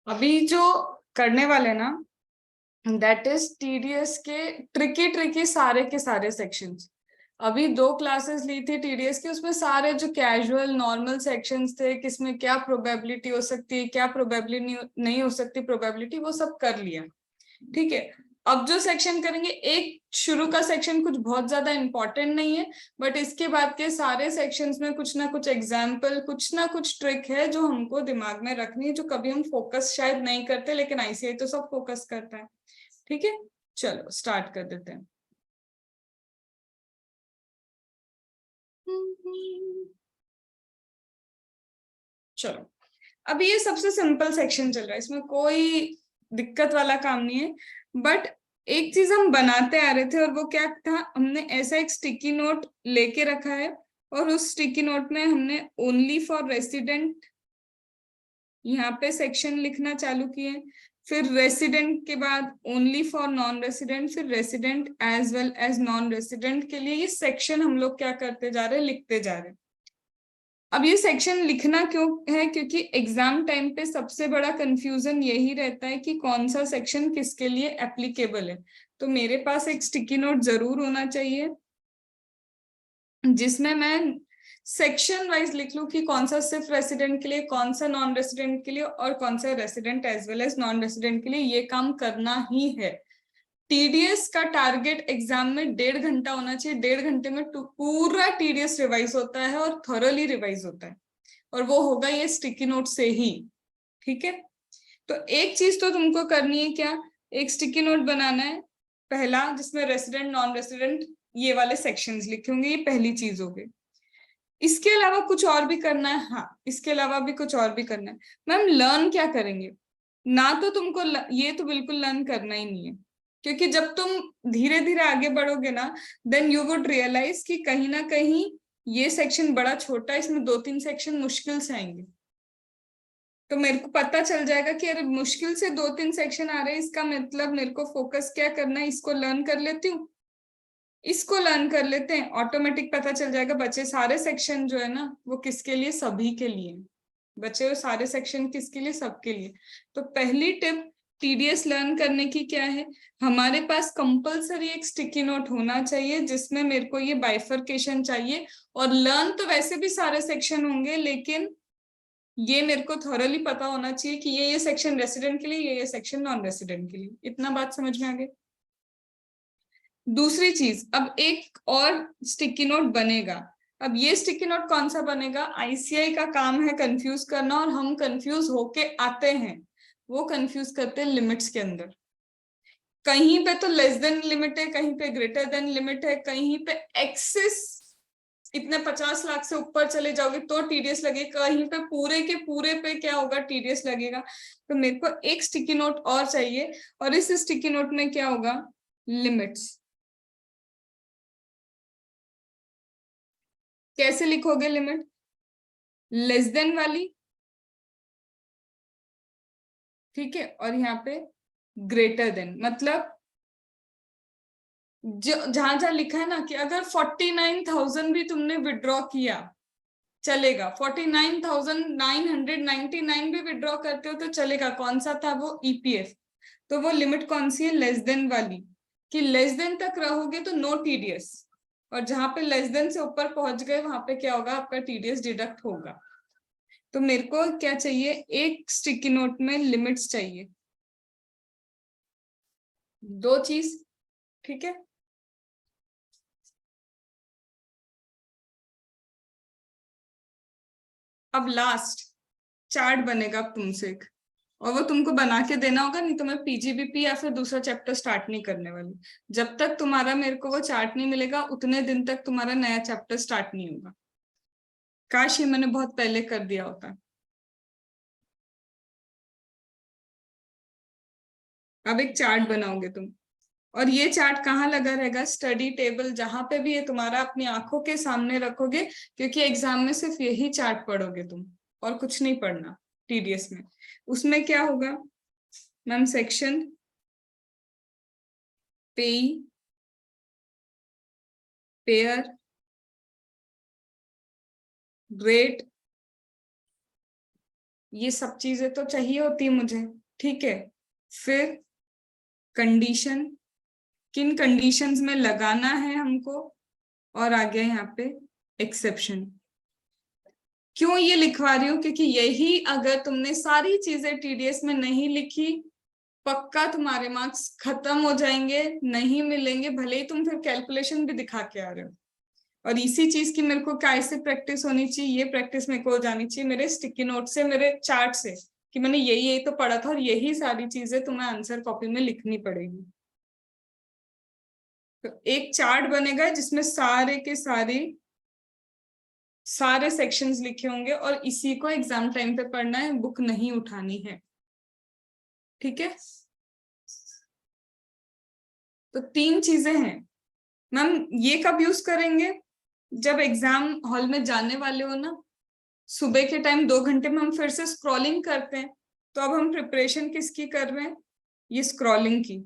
अभी जो करने वाले ना, दैट इज टीडीएस के ट्रिकी ट्रिकी सारे के सारे सेक्शंस। अभी 2 क्लासेस ली थी टीडीएस की, उसमें सारे जो कैजुअल नॉर्मल सेक्शंस थे, किसमें क्या प्रोबेबिलिटी हो सकती है, क्या प्रोबेबिलिटी नहीं हो सकती, प्रोबेबिलिटी वो सब कर लिया। ठीक है। अब जो सेक्शन करेंगे, एक शुरू का सेक्शन कुछ बहुत ज्यादा इंपॉर्टेंट नहीं है, बट इसके बाद के सारे सेक्शंस में कुछ ना कुछ एग्जाम्पल, कुछ ना कुछ ट्रिक है जो हमको दिमाग में रखनी है, जो कभी हम फोकस शायद नहीं करते, लेकिन आईसीआई तो सब फोकस करता है। ठीक है, चलो स्टार्ट कर देते हैं। चलो, अभी ये सबसे सिंपल सेक्शन चल रहा है, इसमें कोई दिक्कत वाला काम नहीं है। बट एक चीज हम बनाते आ रहे थे, और वो क्या था, हमने ऐसा एक स्टिकी नोट लेके रखा है, और उस स्टिकी नोट में हमने ओनली फॉर रेसिडेंट यहाँ पे सेक्शन लिखना चालू किए। फिर रेसिडेंट के बाद ओनली फॉर नॉन रेसिडेंट, फिर resident as well as non resident के लिए ये सेक्शन हम लोग क्या करते जा रहे हैं, लिखते जा रहे हैं। अब ये सेक्शन लिखना क्यों है, क्योंकि एग्जाम टाइम पे सबसे बड़ा कंफ्यूजन यही रहता है कि कौन सा सेक्शन किसके लिए एप्लीकेबल है। तो मेरे पास एक स्टिकी नोट जरूर होना चाहिए जिसमें मैं सेक्शन वाइज लिख लूं कि कौन सा सिर्फ रेसिडेंट के लिए, कौन सा नॉन रेसिडेंट के लिए, और कौन सा resident as well as non resident के लिए। ये काम करना ही है। टीडीएस का टारगेट एग्जाम में 1.5 घंटा होना चाहिए। 1.5 घंटे में पूरा टीडीएस रिवाइज होता है, और थॉरली रिवाइज होता है, और वो होगा ये स्टिकी नोट से ही। ठीक है, तो एक चीज तो तुमको करनी है, क्या, एक स्टिकी नोट बनाना है पहला, जिसमें रेसिडेंट नॉन रेसिडेंट ये वाले सेक्शंस लिखे होंगे। ये पहली चीज हो गई। इसके अलावा कुछ और भी करना है। हाँ, इसके अलावा भी कुछ और भी करना है। मैम लर्न क्या करेंगे ना, तो तुमको ये तो बिल्कुल लर्न करना ही नहीं है, क्योंकि जब तुम धीरे धीरे आगे बढ़ोगे ना, देन यू वुड रियलाइज कि कहीं ना कहीं ये सेक्शन बड़ा छोटा है, इसमें 2-3 सेक्शन मुश्किल से आएंगे। तो मेरे को पता चल जाएगा कि अरे मुश्किल से 2-3 सेक्शन आ रहे हैं, इसका मतलब मेरे को फोकस क्या करना है, इसको लर्न कर लेती हूँ, इसको लर्न कर लेते हैं, ऑटोमेटिक पता चल जाएगा बचे सारे सेक्शन जो है ना वो किसके लिए, सभी के लिए। बचे हुए सारे सेक्शन किसके लिए, सबके लिए। तो पहली टिप टीडीएस लर्न करने की क्या है, हमारे पास कंपलसरी एक स्टिकी नोट होना चाहिए जिसमें मेरे को ये बाइफर्केशन चाहिए। और लर्न तो वैसे भी सारे सेक्शन होंगे, लेकिन ये मेरे को थॉरली पता होना चाहिए कि ये सेक्शन रेसिडेंट के लिए, ये सेक्शन नॉन रेसिडेंट के लिए। इतना बात समझ में आ गई। दूसरी चीज, अब एक और स्टिकी नोट बनेगा। अब ये स्टिकी नोट कौन सा बनेगा, आईसीआई का काम है कंफ्यूज करना, और हम कंफ्यूज होके आते हैं। वो कंफ्यूज करते हैं लिमिट्स के अंदर। कहीं पे तो लेस देन लिमिट है, कहीं पे ग्रेटर देन लिमिट है, कहीं पे एक्सेस इतने 50 लाख से ऊपर चले जाओगे तो टीडीएस लगेगा, कहीं पे पूरे के पूरे पे क्या होगा, टीडीएस लगेगा। तो मेरे को एक स्टिकी नोट और चाहिए, और इस स्टिकी नोट में क्या होगा, लिमिट्स। कैसे लिखोगे लिमिट, लेस देन वाली, ठीक है, और यहाँ पे ग्रेटर देन, मतलब जो जहां जहां लिखा है ना कि अगर 49,000 भी तुमने विड्रॉ किया चलेगा, 49,999 भी विड्रॉ करते हो तो चलेगा। कौन सा था वो, ईपीएफ। तो वो लिमिट कौन सी है, लेस देन वाली, कि लेस देन तक रहोगे तो नो टीडीएस, और जहां पे लेस देन से ऊपर पहुंच गए वहां पे क्या होगा, आपका टीडीएस डिडक्ट होगा। तो मेरे को क्या चाहिए, एक स्टिकी नोट में लिमिट्स चाहिए, 2 चीज। ठीक है, अब लास्ट चार्ट बनेगा अब तुमसे एक, और वो तुमको बना के देना होगा, नहीं तो मैं पीजीबीपी या फिर दूसरा चैप्टर स्टार्ट नहीं करने वाली। जब तक तुम्हारा मेरे को वो चार्ट नहीं मिलेगा उतने दिन तक तुम्हारा नया चैप्टर स्टार्ट नहीं होगा। काश ये मैंने बहुत पहले कर दिया होता। अब एक चार्ट बनाओगे तुम, और ये चार्ट कहाँ लगा रहेगा, स्टडी टेबल, जहां पे भी ये तुम्हारा अपनी आंखों के सामने रखोगे, क्योंकि एग्जाम में सिर्फ यही चार्ट पढ़ोगे तुम, और कुछ नहीं पढ़ना टीडीएस में। उसमें क्या होगा मैम, सेक्शन, पेई, पेयर, ग्रेट, ये सब चीजें तो चाहिए होती है मुझे, ठीक है। फिर कंडीशन, किन कंडीशंस में लगाना है हमको, और आगे यहाँ पे एक्सेप्शन। क्यों ये लिखवा रही हूँ, क्योंकि यही अगर तुमने सारी चीजें टीडीएस में नहीं लिखी, पक्का तुम्हारे मार्क्स खत्म हो जाएंगे, नहीं मिलेंगे, भले ही तुम फिर कैलकुलेशन भी दिखा के आ रहे हो। और इसी चीज की मेरे को क्या ऐसे प्रैक्टिस होनी चाहिए, ये प्रैक्टिस मेरे को हो जानी चाहिए मेरे स्टिकी नोट से, मेरे चार्ट से, कि मैंने यही यही तो पढ़ा था और यही सारी चीजें तुम्हें आंसर कॉपी में लिखनी पड़ेगी। तो एक चार्ट बनेगा जिसमें सारे के सारे सेक्शंस लिखे होंगे, और इसी को एग्जाम टाइम पे पढ़ना है, बुक नहीं उठानी है, ठीक है। तो 3 चीजें हैं मैम। ये कब यूज करेंगे, जब एग्जाम हॉल में जाने वाले हो ना, सुबह के टाइम 2 घंटे में हम फिर से स्क्रॉलिंग करते हैं, तो अब हम प्रिपरेशन किसकी कर रहे हैं, ये स्क्रॉलिंग की।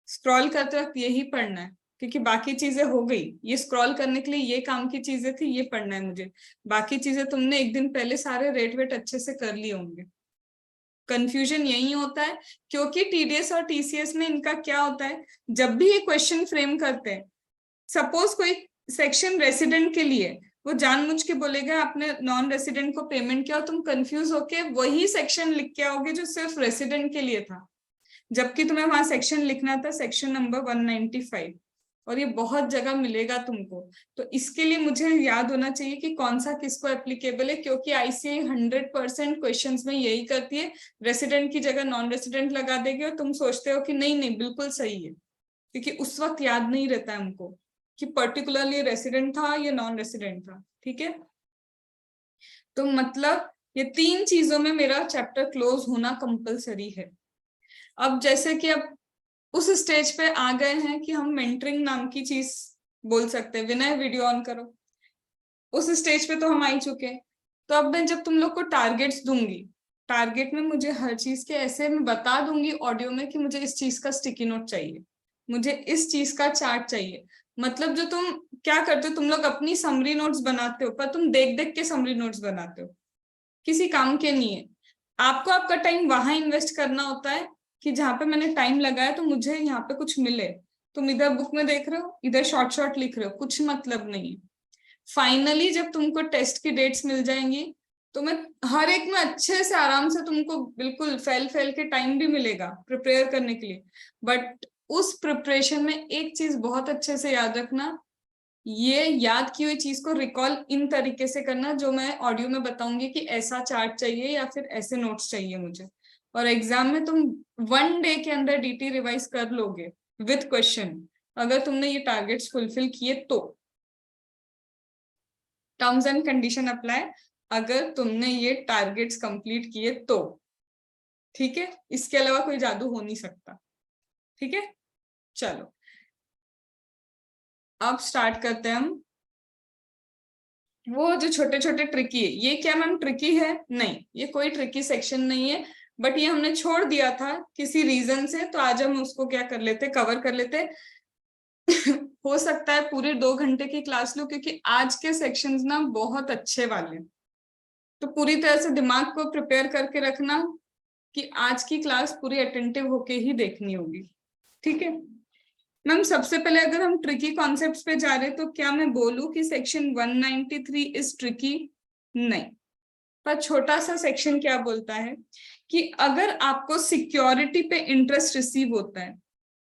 स्क्रॉल करते वक्त यही पढ़ना है, क्योंकि बाकी चीजें हो गई, ये स्क्रॉल करने के लिए ये काम की चीजें थी, ये पढ़ना है मुझे। बाकी चीजें तुमने एक दिन पहले सारे रेट वेट अच्छे से कर लिए होंगे। कंफ्यूजन यही होता है, क्योंकि टीडीएस और टीसीएस में इनका क्या होता है, जब भी ये क्वेश्चन फ्रेम करते हैं, सपोज कोई सेक्शन रेसिडेंट के लिए, वो जानबूझ के बोलेगा आपने नॉन रेसिडेंट को पेमेंट किया, और तुम कंफ्यूज होके वही सेक्शन लिख के आओगे जो सिर्फ रेसिडेंट के लिए था, जबकि तुम्हें वहां सेक्शन लिखना था सेक्शन नंबर 195, और ये बहुत जगह मिलेगा तुमको। तो इसके लिए मुझे याद होना चाहिए कि कौन सा किसको एप्लीकेबल है, क्योंकि आईसीआई 100% क्वेश्चन में यही करती है, रेसिडेंट की जगह नॉन रेसिडेंट लगा देगी, और तुम सोचते हो कि नहीं नहीं बिल्कुल सही है, क्योंकि उस वक्त याद नहीं रहता है हमको कि पर्टिकुलरली रेसिडेंट था या नॉन रेसिडेंट था, ठीक है। तो मतलब ये 3 चीजों में मेरा चैप्टर क्लोज होना कंपलसरी है। अब जैसे कि अब उस स्टेज पे आ गए हैं कि हम मेंटरिंग नाम की चीज बोल सकते हैं। विनय वीडियो ऑन करो। उस स्टेज पे तो हम आ ही चुके हैं। तो अब मैं जब तुम लोग को टारगेट्स दूंगी, टारगेट में मुझे हर चीज के ऐसे मैं बता दूंगी ऑडियो में कि मुझे इस चीज का स्टिकी नोट चाहिए, मुझे इस चीज का चार्ट चाहिए। मतलब जो तुम क्या करते हो, तुम लोग अपनी समरी नोट्स बनाते हो, पर तुम देख देख के समरी नोट्स बनाते हो, किसी काम के नहीं है। आपको आपका टाइम वहां इन्वेस्ट करना होता है कि जहां पे मैंने टाइम लगाया तो मुझे यहाँ पे कुछ मिले। तुम इधर बुक में देख रहे हो, इधर शॉर्ट शॉर्ट लिख रहे हो, कुछ मतलब नहीं है। फाइनली जब तुमको टेस्ट की डेट्स मिल जाएंगी, तो मैं हर एक में अच्छे से आराम से तुमको बिल्कुल फैल फैल के टाइम भी मिलेगा प्रिपेयर करने के लिए। बट उस प्रिपरेशन में एक चीज बहुत अच्छे से याद रखना, ये याद की हुई चीज को रिकॉल इन तरीके से करना जो मैं ऑडियो में बताऊंगी कि ऐसा चार्ट चाहिए या फिर ऐसे नोट्स चाहिए मुझे। और एग्जाम में तुम 1 डे के अंदर डीटी रिवाइज कर लोगे विद क्वेश्चन, अगर तुमने ये टारगेट्स फुलफिल किए तो। टर्म्स एंड कंडीशन अप्लाई, अगर तुमने ये टारगेट्स कंप्लीट किए तो, ठीक है। इसके अलावा कोई जादू हो नहीं सकता, ठीक है। चलो अब स्टार्ट करते हैं हम। वो जो छोटे छोटे ट्रिकी है, ये क्या मैम ट्रिकी है? नहीं, ये कोई ट्रिकी सेक्शन नहीं है, बट ये हमने छोड़ दिया था किसी रीजन से, तो आज हम उसको क्या कर लेते, कवर कर लेते। हो सकता है पूरे 2 घंटे की क्लास लो, क्योंकि आज के सेक्शंस ना बहुत अच्छे वाले, तो पूरी तरह से दिमाग को प्रिपेयर करके रखना कि आज की क्लास पूरी अटेंटिव होके ही देखनी होगी, ठीक है। मैम सबसे पहले अगर हम ट्रिकी कॉन्सेप्ट्स पे जा रहे हैं, तो क्या मैं बोलूं कि सेक्शन 193 इज ट्रिकी? नहीं। पर छोटा सा सेक्शन क्या बोलता है कि अगर आपको सिक्योरिटी पे इंटरेस्ट रिसीव होता है,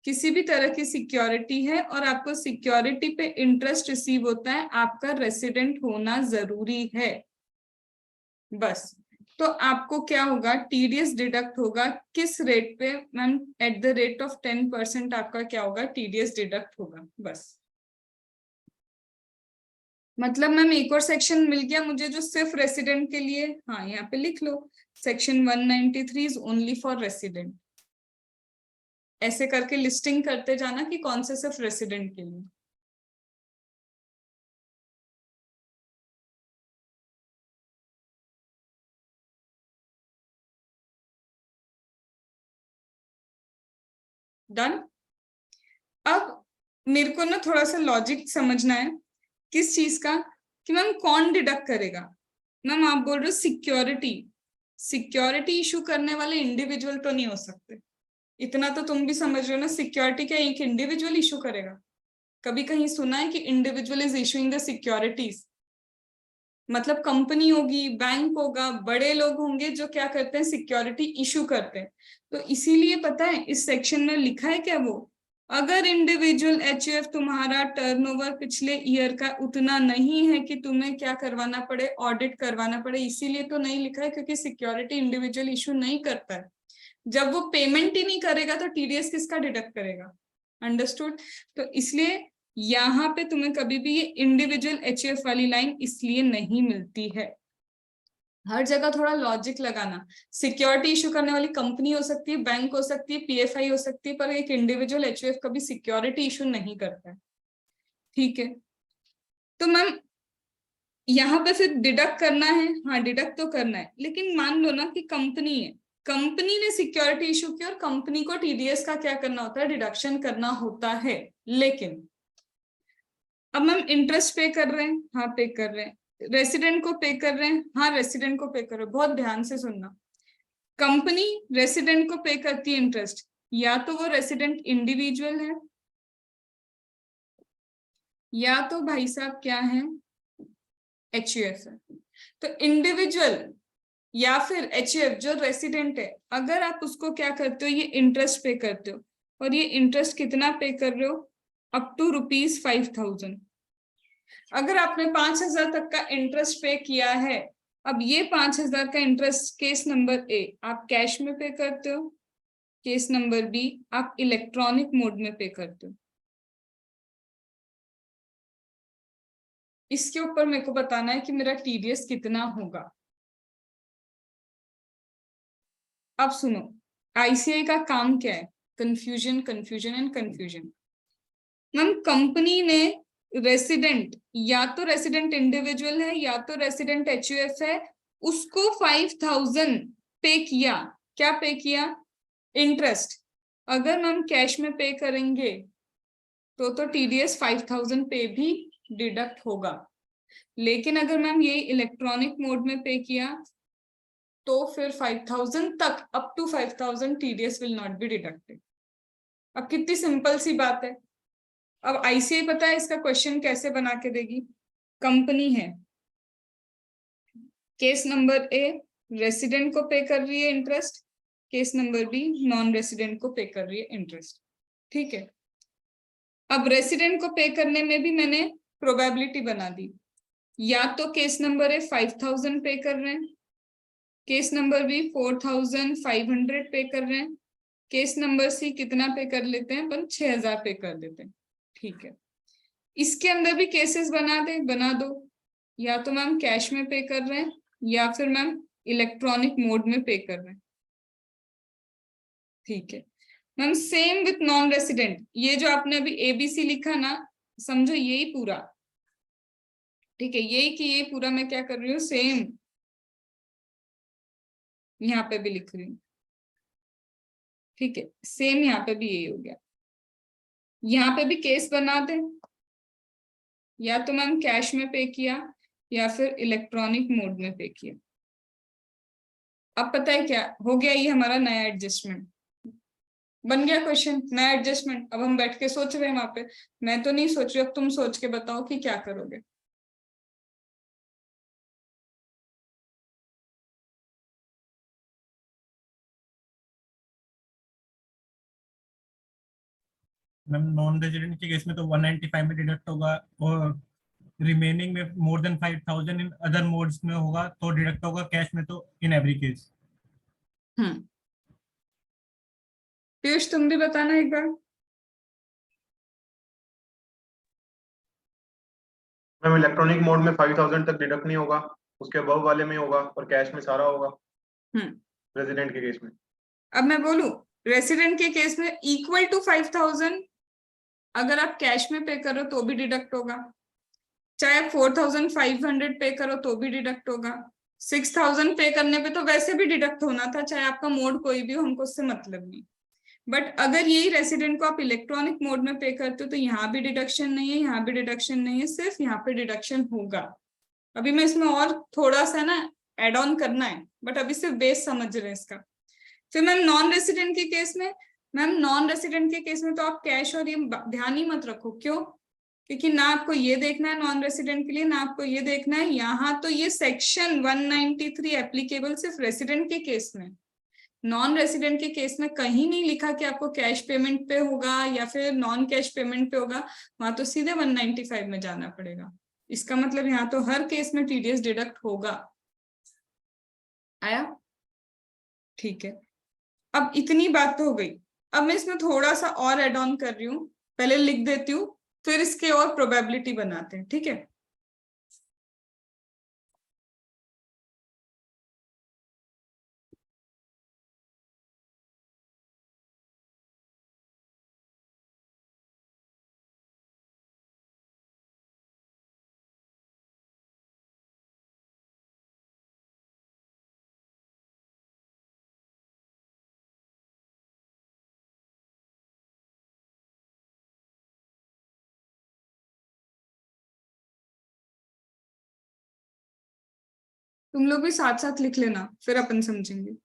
किसी भी तरह की सिक्योरिटी है और आपको सिक्योरिटी पे इंटरेस्ट रिसीव होता है, आपका रेसिडेंट होना जरूरी है। बस, तो आपको क्या होगा, टीडीएस डिडक्ट होगा। किस रेट पे ma'am? At the rate of 10% आपका क्या होगा, टीडीएस डिडक्ट होगा। बस मतलब मैम एक और सेक्शन मिल गया मुझे जो सिर्फ रेसिडेंट के लिए। हाँ यहाँ पे लिख लो, section 193 is only for resident. ऐसे करके लिस्टिंग करते जाना कि कौन से सिर्फ रेसिडेंट के लिए। डन। अब मेरे को ना थोड़ा सा लॉजिक समझना है किस चीज का, कि मैम कौन डिडक्ट करेगा। मैम आप बोल रहे हो सिक्योरिटी, सिक्योरिटी इशू करने वाले इंडिविजुअल तो नहीं हो सकते, इतना तो तुम भी समझ रहे हो ना। सिक्योरिटी क्या एक इंडिविजुअल इशू करेगा? कभी कहीं सुना है कि individual is issuing the securities? मतलब कंपनी होगी, बैंक होगा, बड़े लोग होंगे जो क्या करते हैं, सिक्योरिटी इशू करते हैं। तो इसीलिए पता है इस सेक्शन में लिखा है क्या, वो अगर इंडिविजुअल एचयूएफ तुम्हारा टर्नओवर पिछले ईयर का उतना नहीं है कि तुम्हें क्या करवाना पड़े, ऑडिट करवाना पड़े, इसीलिए तो नहीं लिखा है क्योंकि सिक्योरिटी इंडिविजुअल इशू नहीं करता है। जब वो पेमेंट ही नहीं करेगा तो टीडीएस किसका डिडक्ट करेगा? अंडरस्टूड? तो इसलिए यहाँ पे तुम्हें कभी भी ये इंडिविजुअल एचयूएफ वाली लाइन इसलिए नहीं मिलती है। हर जगह थोड़ा लॉजिक लगाना। सिक्योरिटी इशू करने वाली कंपनी हो सकती है, बैंक हो सकती है, पीएफआई हो सकती है, पर एक इंडिविजुअल एचयूएफ कभी सिक्योरिटी इशू नहीं करता है। ठीक है, तो मैम यहाँ पे फिर डिडक्ट करना है, हाँ डिडक्ट तो करना है, लेकिन मान लो ना कि कंपनी है, कंपनी ने सिक्योरिटी इशू किया और कंपनी को टीडीएस का क्या करना होता है, डिडक्शन करना होता है। लेकिन अब मैम इंटरेस्ट पे कर रहे हैं, हाँ पे कर रहे हैं, रेसिडेंट को पे कर रहे हैं, हाँ रेसिडेंट को पे कर रहे हैं। बहुत ध्यान से सुनना, कंपनी रेसिडेंट को पे करती है इंटरेस्ट, या तो वो रेसिडेंट इंडिविजुअल है, या तो भाई साहब क्या है, एचयूएफ है। तो इंडिविजुअल या फिर एचयूएफ जो रेसिडेंट है, अगर आप उसको क्या करते हो, ये इंटरेस्ट पे करते हो, और ये इंटरेस्ट कितना पे कर रहे हो, अप टू ₹5,000। अगर आपने 5,000 तक का इंटरेस्ट पे किया है, अब ये 5,000 का इंटरेस्ट केस नंबर ए आप कैश में पे करते हो, केस नंबर बी आप इलेक्ट्रॉनिक मोड में पे करते हो। इसके ऊपर मेरे को बताना है कि मेरा टीडीएस कितना होगा। अब सुनो, आईसीआई का काम क्या है, confusion confusion and confusion. Ma'am company ने रेसिडेंट, या तो रेसिडेंट इंडिविजुअल है या तो रेसिडेंट एचयूएफ है, उसको 5,000 पे किया, क्या पे किया, इंटरेस्ट। अगर मैम कैश में पे करेंगे तो टीडीएस 5,000 पे भी डिडक्ट होगा। लेकिन अगर मैम ये इलेक्ट्रॉनिक मोड में पे किया तो फिर 5,000 तक, up to 5,000 TDS will not be deducted. अब कितनी सिंपल सी बात है। अब आईसीआई पता है इसका क्वेश्चन कैसे बना के देगी, कंपनी है, केस नंबर ए रेसिडेंट को पे कर रही है interest, case number B non resident को पे कर रही है इंटरेस्ट। ठीक है, अब रेसिडेंट को पे करने में भी मैंने प्रोबेबिलिटी बना दी, या तो केस नंबर ए 5,000 पे कर रहे हैं, केस नंबर बी 4,500 पे कर रहे हैं, केस नंबर सी कितना पे कर लेते हैं अपन, 6,000 पे कर देते हैं। ठीक है, इसके अंदर भी केसेस बना दो, या तो मैम कैश में पे कर रहे हैं या फिर मैम इलेक्ट्रॉनिक मोड में पे कर रहे हैं। ठीक है ma'am, same with non resident, ये जो आपने अभी एबीसी लिखा ना, समझो यही पूरा, ठीक है, यही कि ये पूरा मैं क्या कर रही हूँ, सेम यहाँ पे भी लिख रही हूँ। ठीक है, सेम यहाँ पे भी यही हो गया, यहाँ पे भी केस बना दे, या तो मैम कैश में पे किया या फिर इलेक्ट्रॉनिक मोड में पे किया। अब पता है क्या हो गया, ये हमारा नया एडजस्टमेंट बन गया, क्वेश्चन नया एडजस्टमेंट। अब हम बैठ के सोच रहे हैं वहां पे, मैं तो नहीं सोच रही, अब तुम सोच के बताओ कि क्या करोगे। मैम नॉन रेजिडेंट के केस में तो 195 में डिडक्ट होगा, और रिमेनिंग में more than 5,000 in other modes में होगा तो डिडक्ट होगा, कैश में तो इन एवरी केस। पीयूष तुम भी बताना एक बार। मैम इलेक्ट्रॉनिक मोड में 5,000 तक डिडक्ट नहीं होगा, उसके अबव वाले में होगा, और कैश में सारा होगा रेजिडेंट के केस में। अब मैं बोलूं, रेसिडेंट के केस में इक्वल टू 5,000 अगर आप कैश में पे करो तो भी डिडक्ट होगा, चाहे आप 4,500 पे करो तो भी डिडक्ट होगा, 6,000 पे करने पे तो वैसे भी डिडक्ट होना था, चाहे आपका मोड कोई भी हो, हमको उससे मतलब नहीं। बट अगर यही रेसिडेंट को आप इलेक्ट्रॉनिक मोड में पे करते हो तो यहाँ भी डिडक्शन नहीं है, यहाँ भी डिडक्शन नहीं है, सिर्फ यहाँ पे डिडक्शन होगा। अभी मैं इसमें और थोड़ा सा ना एड ऑन करना है, बट अभी सिर्फ बेस समझ रहे हैं इसका। फिर मैम नॉन रेसिडेंट के केस में, मैम नॉन रेसिडेंट के केस में तो आप कैश और ये ध्यान ही मत रखो। क्यों? क्योंकि ना आपको ये देखना है नॉन रेसिडेंट के लिए, ना आपको ये देखना है। यहाँ तो ये सेक्शन 193 एप्लीकेबल सिर्फ रेसिडेंट के केस में, नॉन रेसिडेंट के केस में कहीं नहीं लिखा कि आपको कैश पेमेंट पे होगा या फिर नॉन कैश पेमेंट पे होगा। वहां तो सीधे 195 में जाना पड़ेगा। इसका मतलब यहाँ तो हर केस में टीडीएस डिडक्ट होगा। आया? ठीक है, अब इतनी बात तो हो गई। अब मैं इसमें थोड़ा सा और एड ऑन कर रही हूँ, पहले लिख देती हूँ, फिर इसके और प्रोबेबिलिटी बनाते हैं। ठीक है, तुम लोग भी साथ साथ लिख लेना, फिर अपन समझेंगे।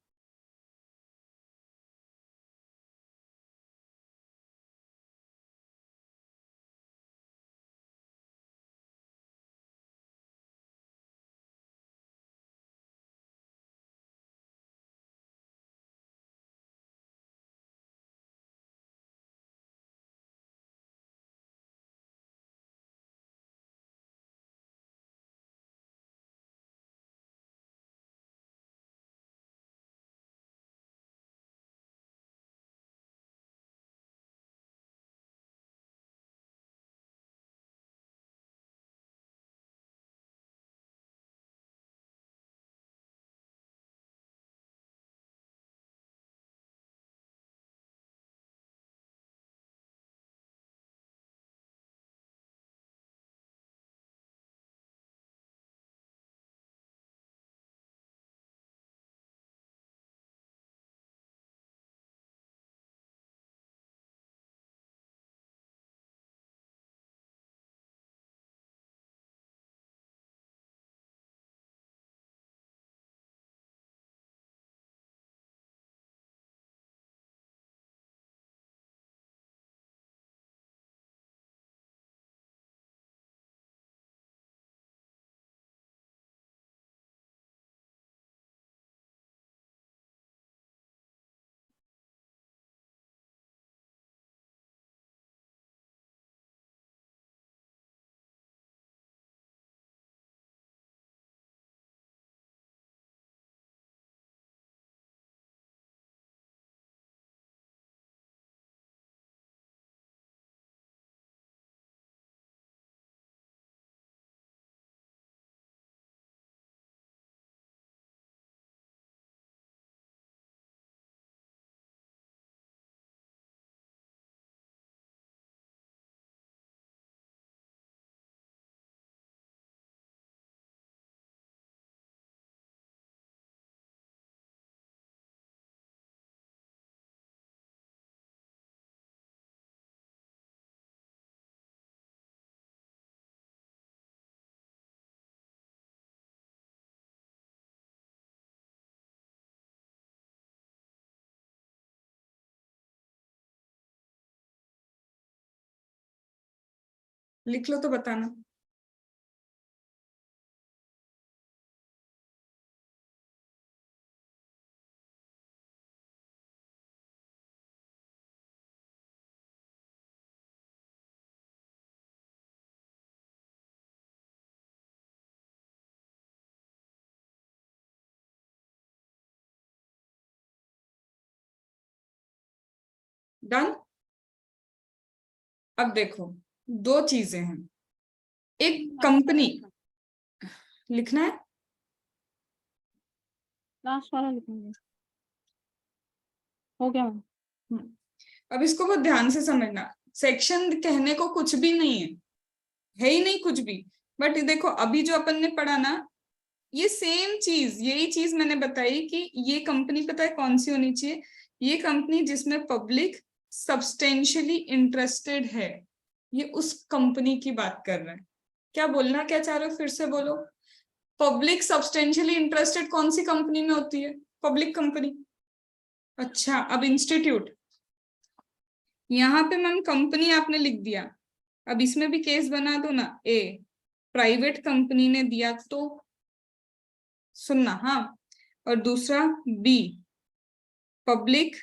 लिख लो तो बताना। डन। अब देखो, दो चीजें हैं। एक कंपनी लिखना है, लास्ट वाला लिखेंगे। हो गया मैम। अब इसको बहुत ध्यान से समझना। सेक्शन कहने को कुछ भी नहीं है ही नहीं कुछ भी। बट देखो अभी जो अपन ने पढ़ा ना, ये सेम चीज, यही चीज मैंने बताई कि ये कंपनी पता है कौन सी होनी चाहिए। ये कंपनी जिसमें पब्लिक सब्सटेंशियली इंटरेस्टेड है, ये उस कंपनी की बात कर रहे हैं। क्या बोलना क्या चाह रहे हो, फिर से बोलो। पब्लिक सब्सटेंशियली इंटरेस्टेड कौन सी कंपनी में होती है? Public company. अच्छा, अब इंस्टीट्यूट, यहाँ पे मैम कंपनी आपने लिख दिया, अब इसमें भी केस बना दो ना। ए प्राइवेट कंपनी ने दिया तो सुनना, हाँ, और दूसरा बी पब्लिक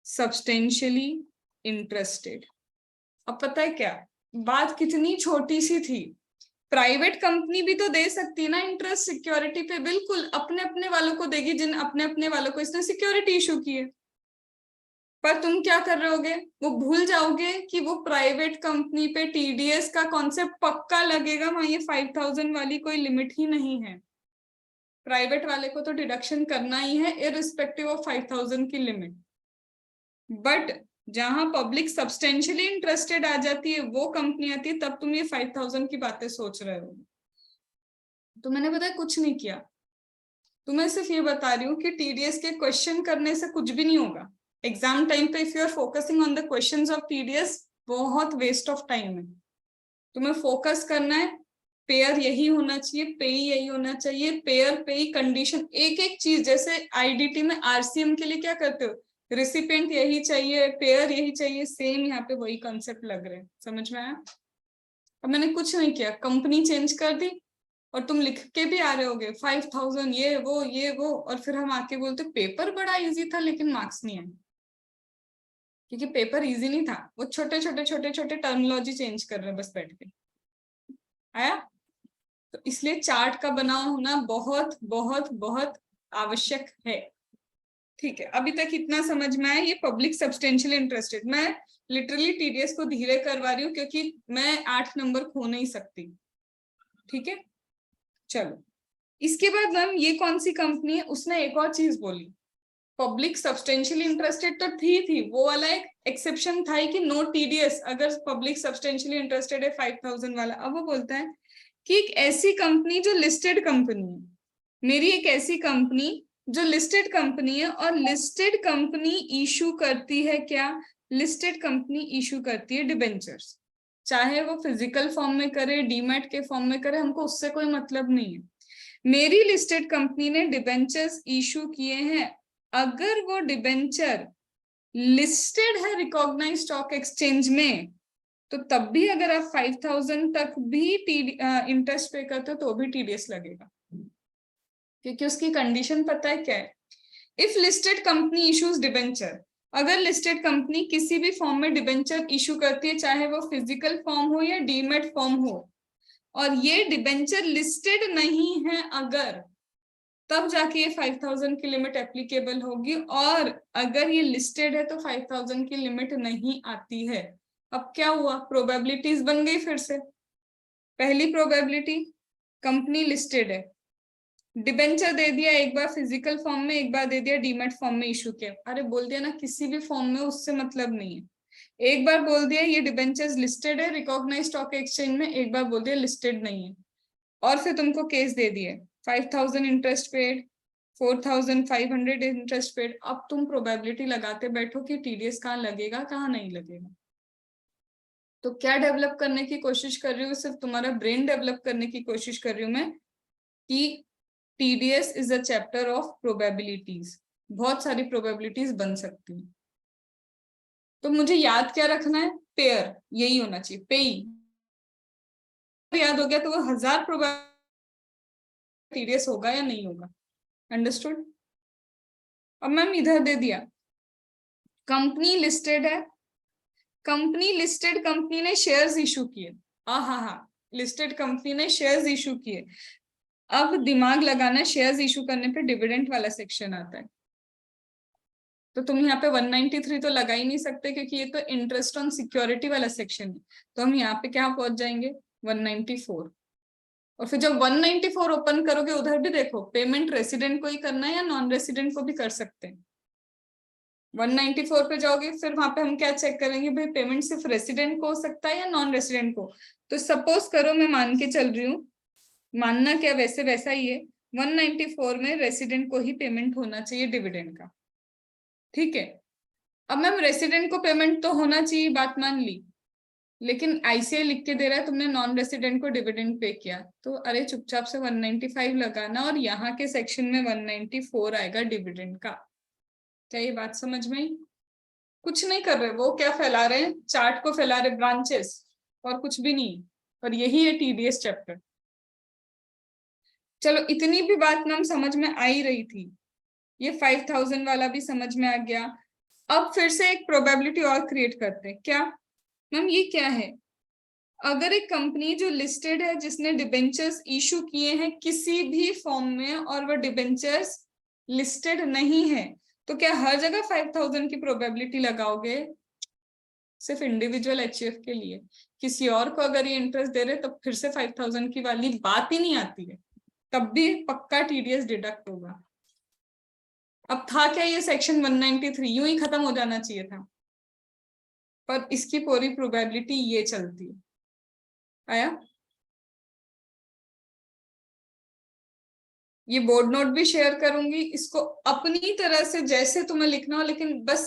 सब्सटेंशियली इंटरेस्टेड। अब पता है क्या बात कितनी छोटी सी थी, प्राइवेट कंपनी भी तो दे सकती है ना इंटरेस्ट सिक्योरिटी पे, बिल्कुल अपने अपने वालों को देगी, जिन अपने अपने वालों को इसने सिक्योरिटी इशू की है। पर तुम क्या कर रहे होगे, वो भूल जाओगे कि वो प्राइवेट कंपनी पे टीडीएस का कॉन्सेप्ट पक्का लगेगा, वहां ये 5000 वाली कोई लिमिट ही नहीं है। प्राइवेट वाले को तो डिडक्शन करना ही है इररिस्पेक्टिव ऑफ 5000 की लिमिट। बट जहां पब्लिक सब्सटेंशियली इंटरेस्टेड आ जाती है, वो कंपनी आती है, तब तुम ये 5000 की बातें सोच रहे हो। तो मैंने पता है कुछ नहीं किया, तुम्हें सिर्फ ये बता रही हूँ कि टीडीएस के क्वेश्चन करने से कुछ भी नहीं होगा। एग्जाम टाइम पे if you are focusing on the questions of TDS, बहुत वेस्ट ऑफ टाइम है। तुम्हें फोकस करना है, पेयर यही होना चाहिए, पेई यही होना चाहिए, पेयर पेई कंडीशन, एक एक चीज। जैसे आईडीटी में आरसीएम के लिए क्या करते हो, रिसिपेंट यही चाहिए, पेयर यही चाहिए, सेम यहाँ पे वही कंसेप्ट लग रहे हैं। समझ में आया? अब मैंने कुछ नहीं किया, कंपनी चेंज कर दी और तुम लिख के भी आ रहे होगे 5000 ये वो, और फिर हम आके बोलते पेपर बड़ा इजी था लेकिन मार्क्स नहीं आए, क्योंकि पेपर इजी नहीं था, वो छोटे छोटे टर्मिनोलॉजी चेंज कर रहे हैं बस बैठ के। आया? तो इसलिए चार्ट का बना होना बहुत बहुत बहुत आवश्यक है। ठीक है, अभी तक इतना समझ में आया। ये पब्लिक सब्सटेंशियल इंटरेस्टेड, मैं लिटरली टीडीएस को धीरे करवा रही हूँ क्योंकि मैं 8 नंबर खो नहीं सकती। ठीक है, चलो इसके बाद मैम ये कौन सी कंपनी है, उसने एक और चीज बोली, पब्लिक सब्सटेंशियली इंटरेस्टेड तो थी वो वाला एक एक्सेप्शन था कि नो टीडीएस अगर पब्लिक सब्सटेंशियली इंटरेस्टेड है 5000 वाला। अब वो बोलता है कि एक ऐसी कंपनी जो लिस्टेड कंपनी है, मेरी एक ऐसी कंपनी जो लिस्टेड कंपनी है, और लिस्टेड कंपनी इशू करती है क्या, लिस्टेड कंपनी इशू करती है डिबेंचर्स, चाहे वो फिजिकल फॉर्म में करे, डीमैट के फॉर्म में करे, हमको उससे कोई मतलब नहीं है। मेरी लिस्टेड कंपनी ने डिबेंचर्स इशू किए हैं, अगर वो डिबेंचर लिस्टेड है रिकॉग्नाइज्ड स्टॉक एक्सचेंज में, तो तब भी अगर आप 5000 तक भी इंटरेस्ट पे करते हो तो भी टीडीएस लगेगा, क्योंकि उसकी कंडीशन पता है क्या है। If listed company issues debenture, अगर लिस्टेड कंपनी किसी भी फॉर्म में डिबेंचर इशू करती है, चाहे वो फिजिकल फॉर्म हो या डीमेट फॉर्म हो, और ये डिबेंचर लिस्टेड नहीं है अगर, तब जाके ये 5000 की लिमिट एप्लीकेबल होगी, और अगर ये लिस्टेड है तो 5000 की लिमिट नहीं आती है। अब क्या हुआ, प्रोबेबिलिटीज बन गई फिर से। पहली प्रोबेबिलिटी, कंपनी लिस्टेड है, डिबेंचर दे दिया, एक बार फिजिकल फॉर्म में, एक बार दे दिया डीमेट फॉर्म में इशू किया। अरे बोल दिया ना किसी भी फॉर्म में, उससे मतलब नहीं है। एक बार बोल दिया ये डिबेंचर्स लिस्टेड है रिकॉग्नाइज्ड स्टॉक एक्सचेंज में, एक बार बोल दिया लिस्टेड नहीं है, और फिर तुमको केस दे दिए 5000 इंटरेस्ट पेड, 4500 इंटरेस्ट पेड। अब तुम प्रोबेबिलिटी लगाते बैठो कि टीडीएस कहाँ लगेगा कहाँ नहीं लगेगा। तो क्या डेवलप करने की कोशिश कर रही हूँ, सिर्फ तुम्हारा ब्रेन डेवलप करने की कोशिश कर रही हूँ मैं, कि TDS is a chapter of probabilities, बहुत सारी प्रोबेबिलिटीज बन सकती हैं। तो मुझे याद क्या रखना है, पेयर यही होना चाहिए, पेई याद हो गया तो वो 1000 प्रोबेबिलिटी टीडीएस होगा या नहीं होगा। अंडरस्टूड? अब मैम इधर दे दिया कंपनी लिस्टेड है, कंपनी लिस्टेड कंपनी ने शेयर्स इशू किए, हाँ लिस्टेड कंपनी ने शेयर्स इशू किए। अब दिमाग लगाना, शेयर्स इशू करने पे डिविडेंड वाला सेक्शन आता है, तो तुम यहाँ पे 193 तो लगा ही नहीं सकते क्योंकि ये तो इंटरेस्ट ऑन सिक्योरिटी वाला सेक्शन है। तो हम यहाँ पे क्या पहुंच जाएंगे, 194। और फिर जब 194 ओपन करोगे, उधर भी देखो पेमेंट रेसिडेंट को ही करना है या नॉन रेसिडेंट को भी कर सकते हैं। 194 पे जाओगे, फिर वहां पे हम क्या चेक करेंगे, भाई पेमेंट सिर्फ रेसिडेंट को हो सकता है या नॉन रेसिडेंट को। तो सपोज करो मैं मान के चल रही हूँ, मानना क्या वैसे वैसा ही है, 194 में रेसिडेंट को ही पेमेंट होना चाहिए डिविडेंड का। ठीक है, अब मैम रेसिडेंट को पेमेंट तो होना चाहिए, बात मान ली, लेकिन आईसीआई लिख के दे रहा है तुमने नॉन रेसिडेंट को डिविडेंड पे किया, तो अरे चुपचाप से 195 लगाना और यहाँ के सेक्शन में 194 आएगा डिविडेंड का। क्या ये बात समझ में आई? कुछ नहीं कर रहे, वो क्या फैला रहे हैं, चार्ट को फैला रहे, ब्रांचेस, और कुछ भी नहीं। और यही है टीडीएस चैप्टर। चलो इतनी भी बात मैम समझ में आ ही रही थी, ये 5000 वाला भी समझ में आ गया। अब फिर से एक प्रोबेबिलिटी और क्रिएट करते हैं। क्या मैम, ये क्या है? अगर एक कंपनी जो लिस्टेड है जिसने डिबेंचर्स इशू किए हैं किसी भी फॉर्म में और वो डिबेंचर्स लिस्टेड नहीं है, तो क्या हर जगह 5000 की प्रोबेबिलिटी लगाओगे? सिर्फ इंडिविजुअल एचयूएफ के लिए। किसी और को अगर ये इंटरेस्ट दे रहे तब फिर से 5000 की वाली बात ही नहीं आती है, तब भी पक्का टीडीएस डिडक्ट होगा। अब था क्या, ये सेक्शन 193 यूं ही खत्म हो जाना चाहिए था, पर इसकी पूरी प्रोबेबिलिटी ये चलती है। आया? ये बोर्ड नोट भी शेयर करूंगी, इसको अपनी तरह से जैसे तुम्हें लिखना हो, लेकिन बस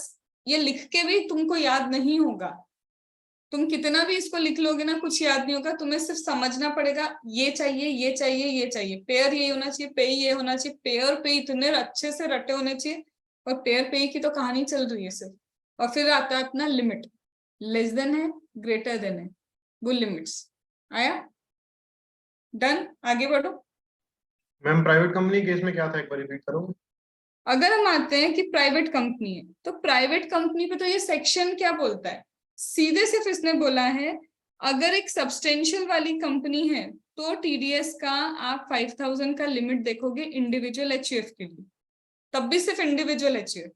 ये लिख के भी तुमको याद नहीं होगा। तुम कितना भी इसको लिख लोगे ना, कुछ याद नहीं होगा। तुम्हें सिर्फ समझना पड़ेगा, ये चाहिए, ये चाहिए, ये चाहिए, पेयर ये होना चाहिए, पे ये होना चाहिए, पेयर पे इतने अच्छे से रटे होने चाहिए। और पेयर पे की तो कहानी चल रही है सिर्फ। और फिर आता है अपना लिमिट, लेस देन है, ग्रेटर देन है, वो लिमिट्स। आया? डन, आगे बढ़ो। मैम प्राइवेट कंपनी केस में क्या था, एक बार रिपीट करोगे? अगर हम आते हैं कि प्राइवेट कंपनी है, तो प्राइवेट कंपनी पे तो ये सेक्शन क्या बोलता है, सीधे सिर्फ इसने बोला है अगर एक सब्सटेंशियल वाली कंपनी है तो टीडीएस का आप 5000 का लिमिट देखोगे इंडिविजुअल एचयूएफ के लिए, तब भी सिर्फ इंडिविजुअल एचयूएफ।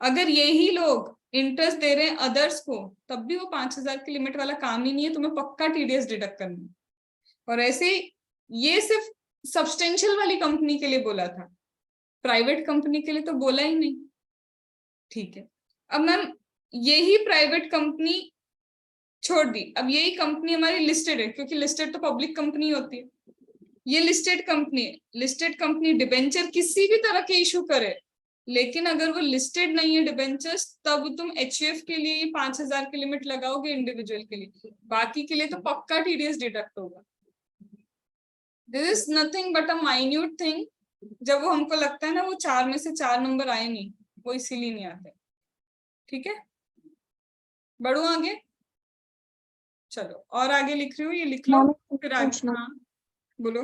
अगर यही लोग इंटरेस्ट दे रहे हैं अदर्स को, तब भी वो 5000 की लिमिट वाला काम ही नहीं है, तुम्हें पक्का टीडीएस डिडक्ट करना है। और ऐसे ये सिर्फ सब्सटेंशियल वाली कंपनी के लिए बोला था, प्राइवेट कंपनी के लिए तो बोला ही नहीं। ठीक है, अब मैम यही प्राइवेट कंपनी छोड़ दी, अब यही कंपनी हमारी लिस्टेड है, क्योंकि लिस्टेड तो पब्लिक कंपनी होती है। ये लिस्टेड कंपनी है, लिस्टेड कंपनी डिबेंचर किसी भी तरह के इशू करे, लेकिन अगर वो लिस्टेड नहीं है डिबेंचर्स, तब तुम एचयूएफ के लिए 5000 की लिमिट लगाओगे, इंडिविजुअल के लिए। बाकी के लिए तो पक्का टीडीएस डिडक्ट होगा। This is nothing but a minute thing. जब वो हमको लगता है ना वो 4 में से 4 नंबर आए नहीं, वो इसीलिए नहीं आते। ठीक है, बढ़ो आगे। चलो और आगे लिख रही हूँ, ये लिख लो मैम फिर आगे। पूछना, हाँ बोलो।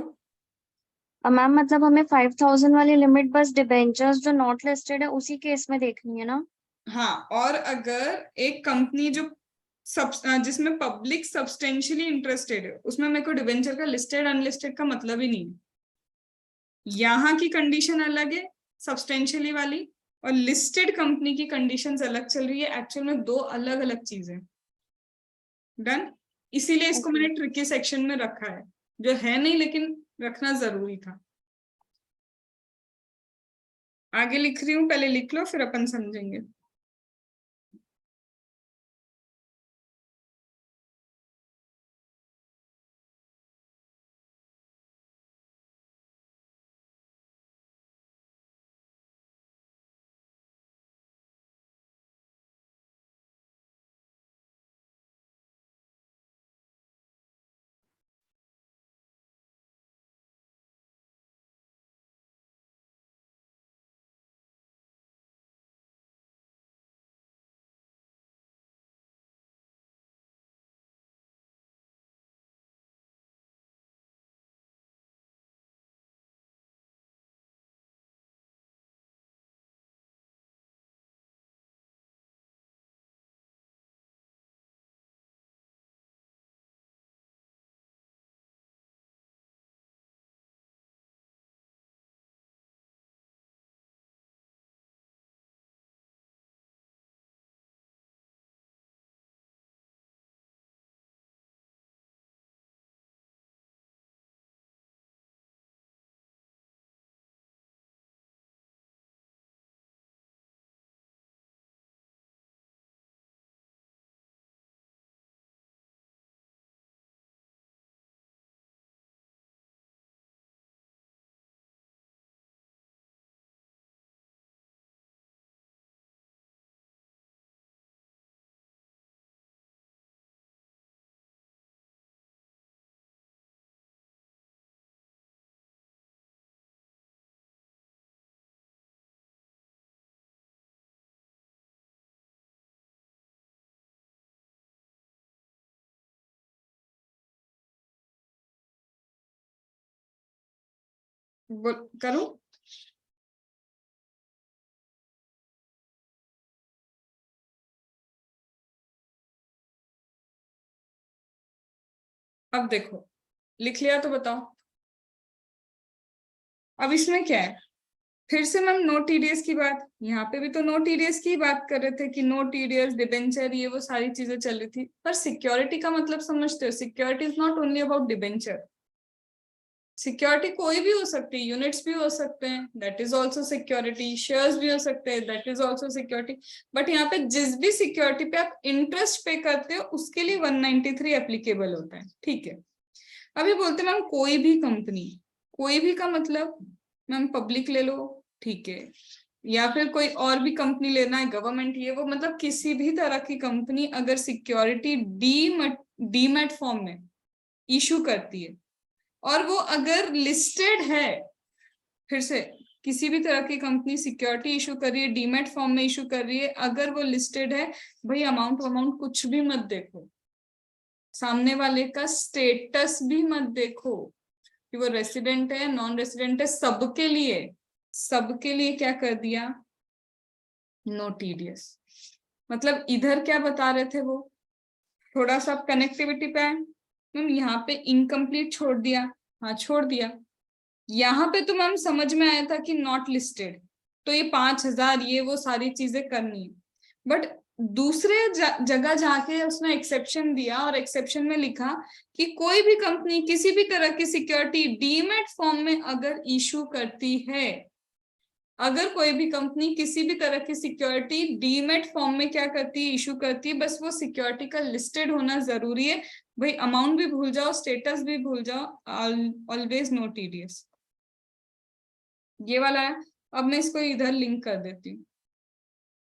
मैम मतलब हमें 5000 वाली लिमिट बस डिबेंचर्स जो नॉट लिस्टेड है उसी केस में देखनी है ना? हाँ, और अगर एक कंपनी जो जिसमें पब्लिक सब्सटेंशियली इंटरेस्टेड है, उसमें मेरे को डिबेंचर का लिस्टेड अनलिस्टेड का मतलब ही नहीं है। यहाँ की कंडीशन अलग है सब्सटेंशियली वाली, और लिस्टेड कंपनी की कंडीशंस अलग चल रही है। एक्चुअल में दो अलग अलग चीजें। डन, इसीलिए इसको मैंने ट्रिकी सेक्शन में रखा है, जो है नहीं लेकिन रखना जरूरी था। आगे लिख रही हूँ, पहले लिख लो फिर अपन समझेंगे। करूं? अब देखो, लिख लिया तो बताओ। अब इसमें क्या है, फिर से मैम नो टीडीएस की बात, यहाँ पे भी तो नो टीडीएस की बात कर रहे थे कि नो टीडीएस डिबेंचर ये वो सारी चीजें चल रही थी, पर सिक्योरिटी का मतलब समझते हो, security is not only about debenture. Security कोई भी हो सकती है, यूनिट्स भी हो सकते हैं, that is also security, shares भी हो सकते हैं, that is also security. But यहाँ पे जिस भी सिक्योरिटी पे आप इंटरेस्ट पे करते हो उसके लिए 193 एप्लीकेबल होता है, ठीक है। अभी बोलते मैम कोई भी कंपनी, कोई भी का मतलब मैम पब्लिक ले लो, ठीक है, या फिर कोई और भी कंपनी लेना है, गवर्नमेंट, ये वो, मतलब किसी भी तरह की कंपनी अगर सिक्योरिटी डीमैट फॉर्म में इशू करती है और वो अगर लिस्टेड है, फिर से किसी भी तरह की कंपनी सिक्योरिटी इशू कर रही है, डीमैट फॉर्म में इशू कर रही है, अगर वो लिस्टेड है, भाई अमाउंट कुछ भी मत देखो, सामने वाले का स्टेटस भी मत देखो कि वो रेसिडेंट है नॉन रेसिडेंट है, सबके लिए क्या कर दिया, नो टीडीएस। मतलब इधर क्या बता रहे थे वो, थोड़ा सा कनेक्टिविटी पे आए मैम, यहाँ पे इनकम्प्लीट छोड़ दिया, हाँ छोड़ दिया। यहाँ पे तो मैम समझ में आया था कि नॉट लिस्टेड, तो ये 5000 ये वो सारी चीजें करनी है। बट दूसरे जगह जाके उसने एक्सेप्शन दिया और एक्सेप्शन में लिखा कि कोई भी कंपनी किसी भी तरह की सिक्योरिटी डीमैट फॉर्म में अगर इशू करती है, अगर कोई भी कंपनी किसी भी तरह की सिक्योरिटी डीमैट फॉर्म में क्या करती है, इशू करती है, बस वो सिक्योरिटी का लिस्टेड होना जरूरी है। भाई अमाउंट भी भूल जाओ, स्टेटस भी भूल जाओ, ऑलवेज नो टीडीएस, ये वाला है। अब मैं इसको इधर लिंक कर देती हूँ।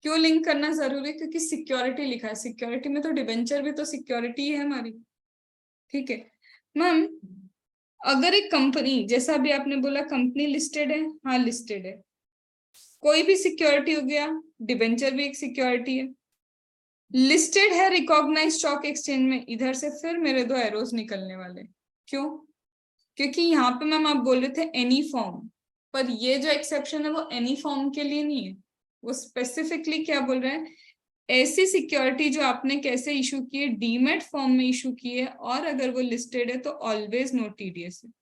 क्यों लिंक करना जरूरी है? क्योंकि सिक्योरिटी लिखा है, सिक्योरिटी में तो डिबेंचर भी तो सिक्योरिटी है हमारी, ठीक है मैम। अगर एक कंपनी, जैसा अभी आपने बोला कंपनी लिस्टेड है, हाँ लिस्टेड है, कोई भी सिक्योरिटी हो गया, डिबेंचर भी एक सिक्योरिटी है, लिस्टेड है रिकॉग्नाइज्ड स्टॉक एक्सचेंज में, इधर से फिर मेरे 2 एरोज निकलने वाले। क्यों? क्योंकि यहाँ पे मैम आप बोल रहे थे एनी फॉर्म, पर ये जो एक्सेप्शन है वो एनी फॉर्म के लिए नहीं है, वो स्पेसिफिकली क्या बोल रहे हैं, ऐसी सिक्योरिटी जो आपने कैसे इशू की है, डीमैट फॉर्म में इशू की है, और अगर वो लिस्टेड है तो ऑलवेज नो टीडीएस है।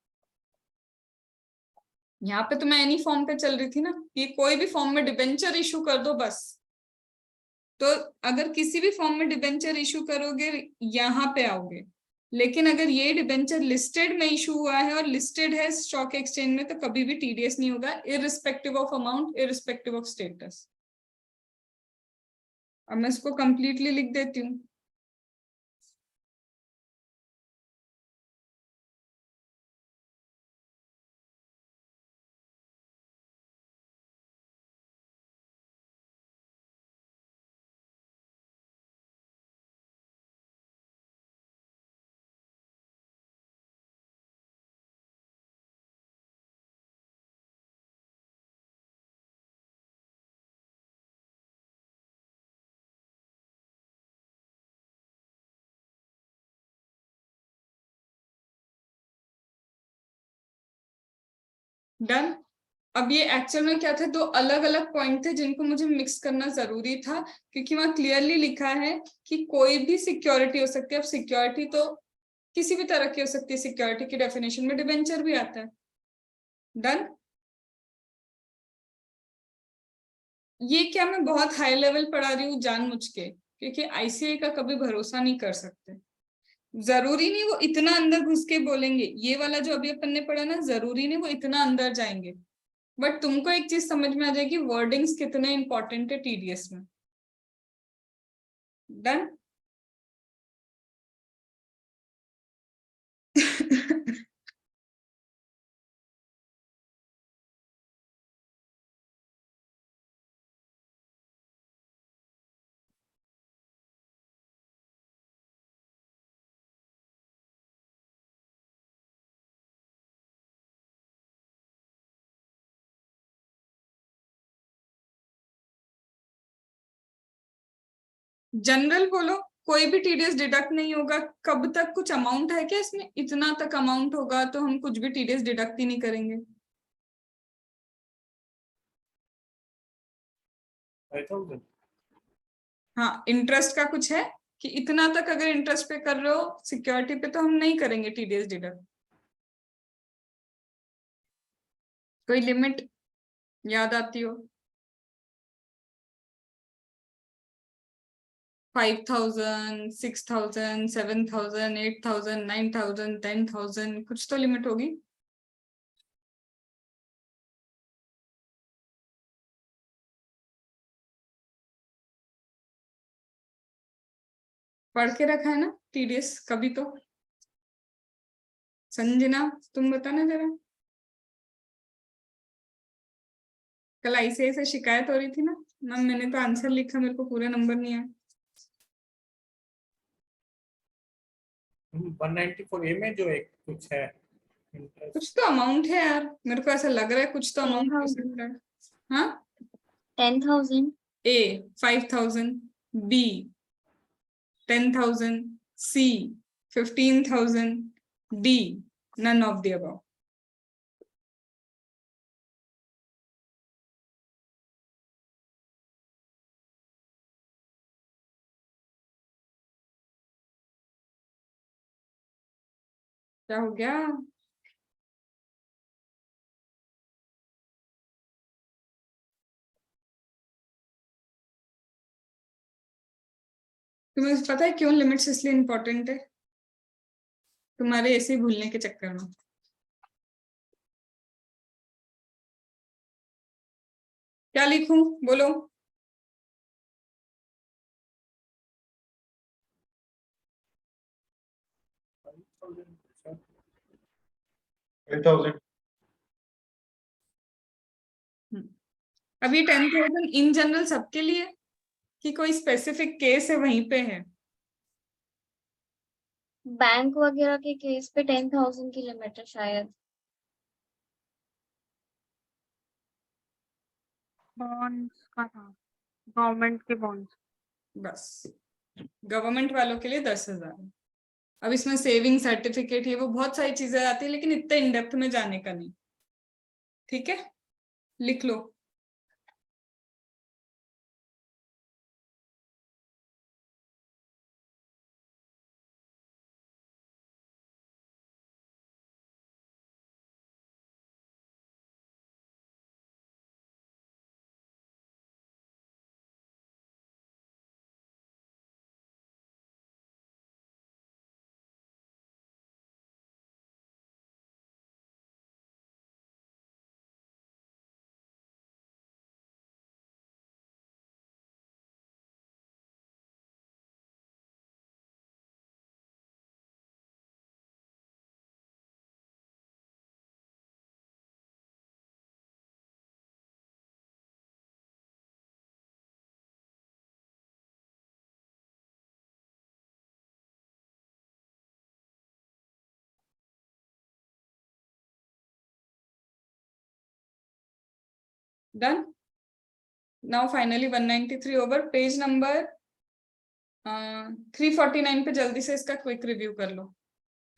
यहाँ पे तो मैं एनी फॉर्म पे चल रही थी ना, ये कोई भी फॉर्म में डिबेंचर इशू कर दो बस, तो अगर किसी भी फॉर्म में डिबेंचर इशू करोगे यहाँ पे आओगे, लेकिन अगर ये डिबेंचर लिस्टेड में इशू हुआ है और लिस्टेड है स्टॉक एक्सचेंज में, तो कभी भी टीडीएस नहीं होगा, irrespective of amount, irrespective of status. अब मैं इसको कंप्लीटली लिख देती हूँ। डन। अब ये एक्चुअल में क्या थे, 2 अलग अलग पॉइंट थे जिनको मुझे मिक्स करना जरूरी था, क्योंकि वहां क्लियरली लिखा है कि कोई भी सिक्योरिटी हो सकती है। अब सिक्योरिटी तो किसी भी तरह की हो सकती है, सिक्योरिटी की डेफिनेशन में डिबेंचर भी आता है। डन। ये क्या मैं बहुत हाई लेवल पढ़ा रही हूँ जानबूझ के, क्योंकि आईसीआई का कभी भरोसा नहीं कर सकते। जरूरी नहीं वो इतना अंदर घुस के बोलेंगे, ये वाला जो अभी अपन ने पढ़ा ना, जरूरी नहीं वो इतना अंदर जाएंगे, बट तुमको एक चीज समझ में आ जाएगी, वर्डिंग्स कितने इंपॉर्टेंट है टीडीएस में। डन। जनरल बोलो, कोई भी टीडीएस डिडक्ट नहीं होगा। कब तक? कुछ अमाउंट है क्या इसमें, इतना तक अमाउंट होगा तो हम कुछ भी टीडीएस डिडक्ट ही नहीं करेंगे। 5,000। हाँ, इंटरेस्ट का कुछ है कि इतना तक अगर इंटरेस्ट पे कर रहे हो सिक्योरिटी पे तो हम नहीं करेंगे टीडीएस डिडक्ट। कोई लिमिट याद आती हो? 5,000, 6,000, 7,000, 8,000, 9,000, 10,000, कुछ तो लिमिट होगी। पढ़ के रखा है ना टीडीएस कभी तो? संजना तुम बताना जरा। कल ऐसे शिकायत हो रही थी ना मैम, मैंने तो आंसर लिखा, मेरे को पूरा नंबर नहीं आया। 194A में जो एक कुछ है interest। कुछ तो अमाउंट है यार, मेरे को ऐसा लग रहा है कुछ तो अमाउंट हो 10,000। सकता है। हाँ, 10,000। A 5,000, B 10,000, C 15,000, D none of the above। क्या हो गया? तुम्हें पता है क्यों लिमिट्स इसलिए इंपॉर्टेंट है? तुम्हारे ऐसे ही भूलने के चक्कर में। क्या लिखूं बोलो? 10,000। अभी 10,000 इन जनरल सबके लिए कि कोई स्पेसिफिक केस है वहीं पे है? बैंक वगैरह के केस पे 10,000 की लिमिट है शायद। बॉन्ड्स का था, गवर्नमेंट के बॉन्ड्स। बस गवर्नमेंट वालों के लिए 10,000। अब इसमें सेविंग सर्टिफिकेट है, वो बहुत सारी चीजें आती है, लेकिन इतने इन डेप्थ में जाने का नहीं। ठीक है, लिख लो। Done. Now finally 193 over. Page number 349 पे जल्दी से इसका क्विक रिव्यू कर लो,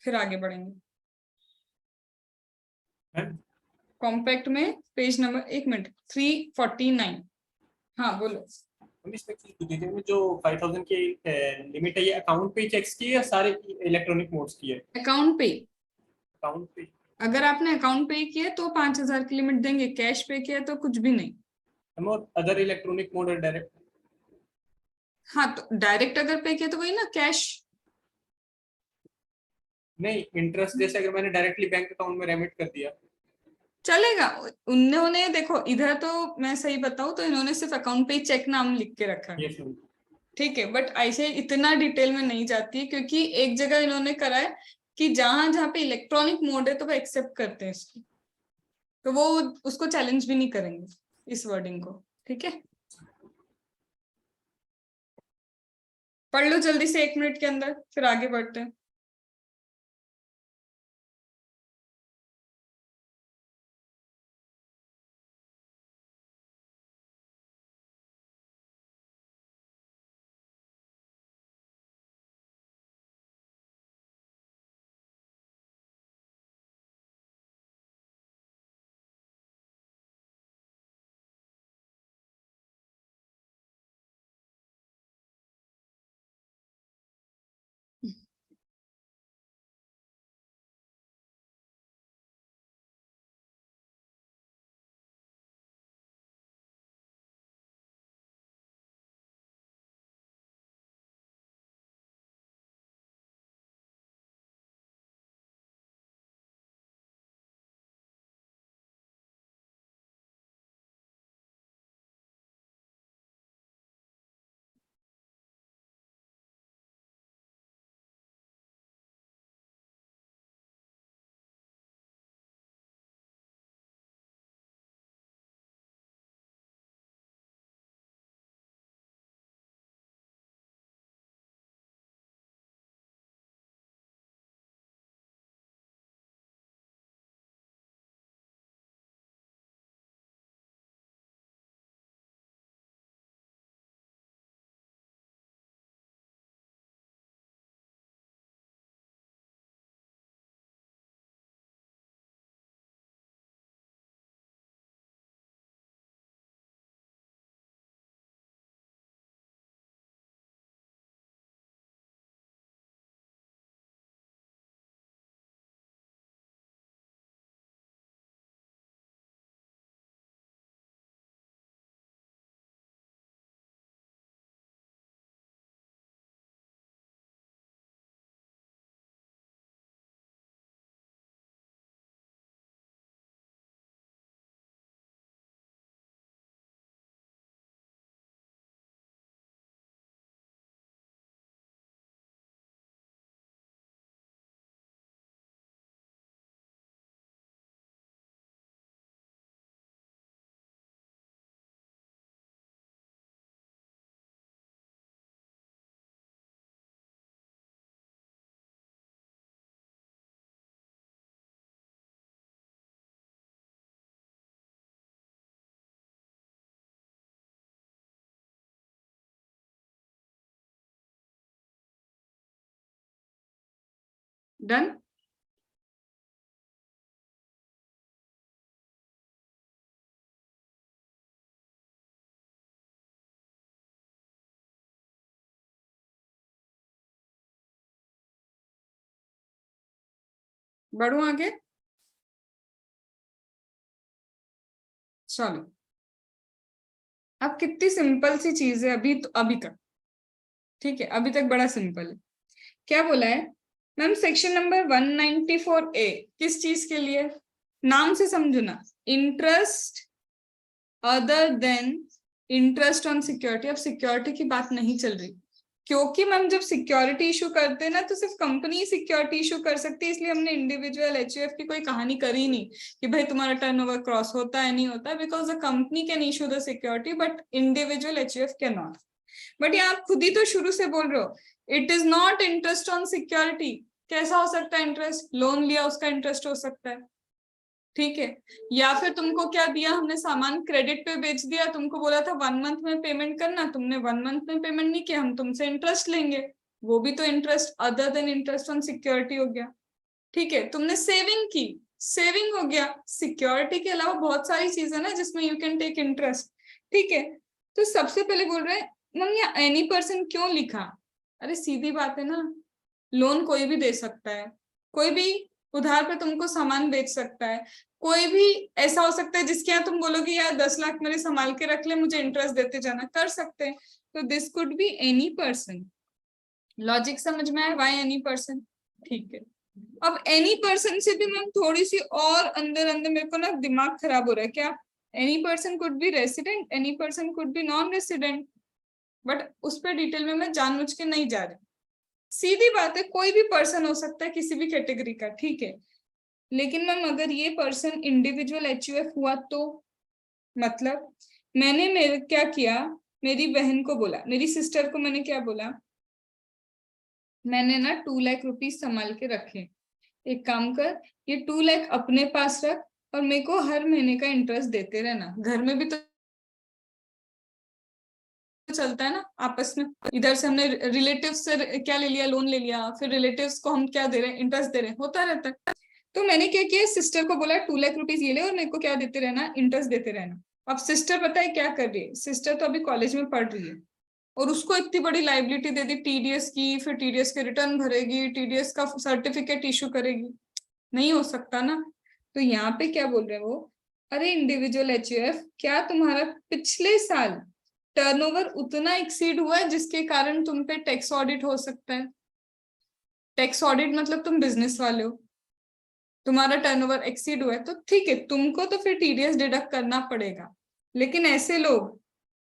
फिर आगे बढ़ेंगे। कॉम्पैक्ट में पेज नंबर, एक मिनट, 349। हाँ बोलो। में जो 5,000 की लिमिट है, ये अकाउंट पे चेक्स की है या सारे इलेक्ट्रॉनिक मोड्स की है? अकाउंट पे। अकाउंट पे। अगर आपने अकाउंट पे किया तो 5,000 की लिमिट देंगे, कैश पे किया तो कुछ भी नहीं। और अदर इलेक्ट्रॉनिक मोड है डायरेक्ट? हाँ, तो डायरेक्ट अगर पे किया तो वही ना, कैश। नहीं, इंटरेस्ट जैसे अगर मैंने डायरेक्टली बैंक अकाउंट में रेमिट कर दिया चलेगा। उन्होंने देखो इधर तो मैं सही बताऊं तो इन्होंने सिर्फ अकाउंट पे चेक नाम लिख के रखा है, ये सुन। ठीक है, बट ऐसे इतना डिटेल में नहीं जाती है, क्योंकि एक जगह इन्होंने करा है कि जहां जहां पे इलेक्ट्रॉनिक मोड है तो वो एक्सेप्ट करते हैं इसको, तो वो उसको चैलेंज भी नहीं करेंगे इस वर्डिंग को। ठीक है, पढ़ लो जल्दी से 1 मिनट के अंदर, फिर आगे बढ़ते हैं। डन। बढ़ू आगे, चलो। अब कितनी सिंपल सी चीज है अभी तो, अभी तक ठीक है, अभी तक बड़ा सिंपल है। क्या बोला है मैम, सेक्शन नंबर 194A किस चीज के लिए? नाम से समझो ना, interest other than interest on security. अब सिक्योरिटी की बात नहीं चल रही, क्योंकि मैम जब सिक्योरिटी इशू करते हैं ना तो सिर्फ कंपनी सिक्योरिटी इशू कर सकती है, इसलिए हमने इंडिविजुअल एचयूएफ की कोई कहानी करी नहीं कि भाई तुम्हारा टर्नओवर क्रॉस होता है नहीं होता, because the company can issue the security but individual HUF can not. But ये आप खुद ही तो शुरू से बोल रहे हो, it is not interest on security. कैसा हो सकता है इंटरेस्ट? लोन लिया उसका इंटरेस्ट हो सकता है, ठीक है। या फिर तुमको क्या दिया हमने, सामान क्रेडिट पे बेच दिया, तुमको बोला था 1 मंथ में पेमेंट करना, तुमने 1 मंथ में पेमेंट नहीं किया, हम तुमसे इंटरेस्ट लेंगे, वो भी तो interest other than interest on security हो गया, ठीक है। तुमने सेविंग की, सेविंग हो गया। सिक्योरिटी के अलावा बहुत सारी चीजें ना जिसमें यू कैन टेक इंटरेस्ट, ठीक है। तो सबसे पहले बोल रहे हैं मैम ये एनी पर्सन क्यों लिखा? अरे सीधी बात है ना, लोन कोई भी दे सकता है, कोई भी उधार पे तुमको सामान बेच सकता है, कोई भी ऐसा हो सकता है जिसके यहाँ तुम बोलोगे यार 10 लाख मेरे संभाल के रख ले, मुझे इंटरेस्ट देते जाना, कर सकते हैं। तो this could be any person. Logic समझ में आया? व्हाई एनी पर्सन, ठीक है। अब एनी पर्सन से भी मैम थोड़ी सी और अंदर अंदर मेरे को ना दिमाग खराब हो रहा है। क्या? Any person could be resident, any person could be non resident, but उस पर डिटेल में मैं जानबूझ के नहीं जा रही। सीधी बात है, कोई भी पर्सन हो सकता है किसी भी कैटेगरी का, ठीक है। लेकिन मैम अगर ये पर्सन इंडिविजुअल एचयूएफ हुआ तो मतलब मैंने क्या किया, मेरी बहन को बोला, मेरी सिस्टर को मैंने क्या बोला, मैंने ना 2 लाख रुपीस संभाल के रखे, एक काम कर ये 2 लाख अपने पास रख और मेरे को हर महीने का इंटरेस्ट देते रहना। घर में भी तो चलता है ना आपस में, इधर से हमने रिलेटिव्स से क्या ले लिया, लोन ले लिया, फिर रिलेटिव्स को हम क्या दे रहे हैं, इंटरेस्ट दे रहे हैं, होता रहता है। तो मैंने क्या किया, सिस्टर को बोला 2 लाख रुपीस ये ले और मेरे को क्या देते रहना, इंटरेस्ट देते रहना। अब सिस्टर पता है क्या कर रही है, सिस्टर तो अभी कॉलेज में पढ़ रही है और उसको इतनी बड़ी लाइबिलिटी दे दी टीडीएस की, फिर टीडीएस के रिटर्न भरेगी, टीडीएस का सर्टिफिकेट इशू करेगी, नहीं हो सकता ना। तो यहाँ पे क्या बोल रहे हैं वो, अरे इंडिविजुअल एचयूएफ क्या तुम्हारा पिछले साल टर्नओवर उतना एक्सीड हुआ है जिसके कारण तुम पे टैक्स ऑडिट हो सकता है? टैक्स ऑडिट मतलब तुम बिजनेस वाले हो, तुम्हारा टर्नओवर एक्सीड हुआ है तो ठीक है, तुमको तो फिर टीडीएस डिडक्ट करना पड़ेगा। लेकिन ऐसे लोग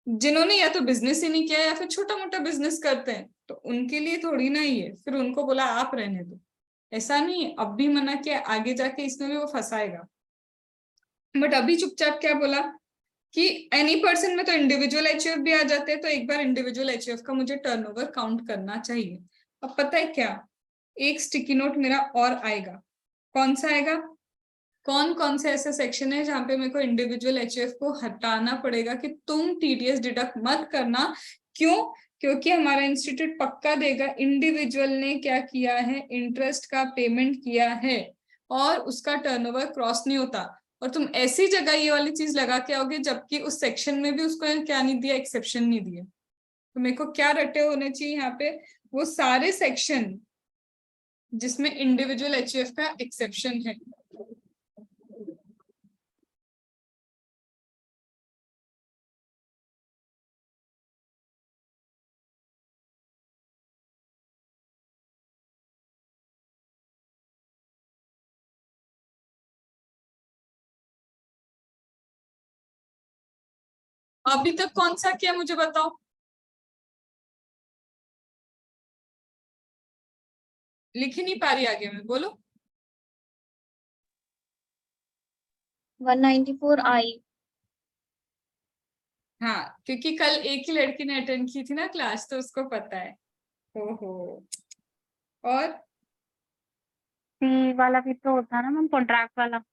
जिन्होंने या तो बिजनेस ही नहीं किया या फिर छोटा मोटा बिजनेस करते हैं, तो उनके लिए थोड़ी ना ही है, फिर उनको बोला आप रहने दो। ऐसा नहीं है, अब भी मना किया, आगे जाके इसमें भी वो फंसाएगा। बट अभी चुपचाप क्या बोला कि एनी पर्सन में तो इंडिविजुअल एचयूएफ भी आ जाते हैं, तो एक बार इंडिविजुअल एचयूएफ का मुझे टर्नओवर काउंट करना चाहिए। अब पता है क्या, एक स्टिकी नोट मेरा और आएगा। कौन सा आएगा? कौन कौन से ऐसे सेक्शन है जहां पे मेरे को इंडिविजुअल एचयूएफ को हटाना पड़ेगा कि तुम टीडीएस डिडक्ट मत करना। क्यों? क्योंकि हमारा इंस्टीट्यूट पक्का देगा इंडिविजुअल ने क्या किया है, इंटरेस्ट का पेमेंट किया है और उसका टर्नओवर क्रॉस नहीं होता, और तुम ऐसी जगह ये वाली चीज लगा के आओगे जबकि उस सेक्शन में भी उसको क्या नहीं दिया, एक्सेप्शन नहीं दिया। तो मेरे को क्या रटे होने चाहिए यहाँ पे, वो सारे सेक्शन जिसमें इंडिविजुअल एचयूएफ का एक्सेप्शन है। अभी तक कौन सा किया मुझे बताओ, लिख ही नहीं पा रही आगे में, बोलो। 194I। हाँ, क्योंकि कल एक ही लड़की ने अटेंड की थी ना क्लास, तो उसको पता है। ओहो। और सी वाला भी तो था ना मैम, कॉन्ट्रैक्ट वाला।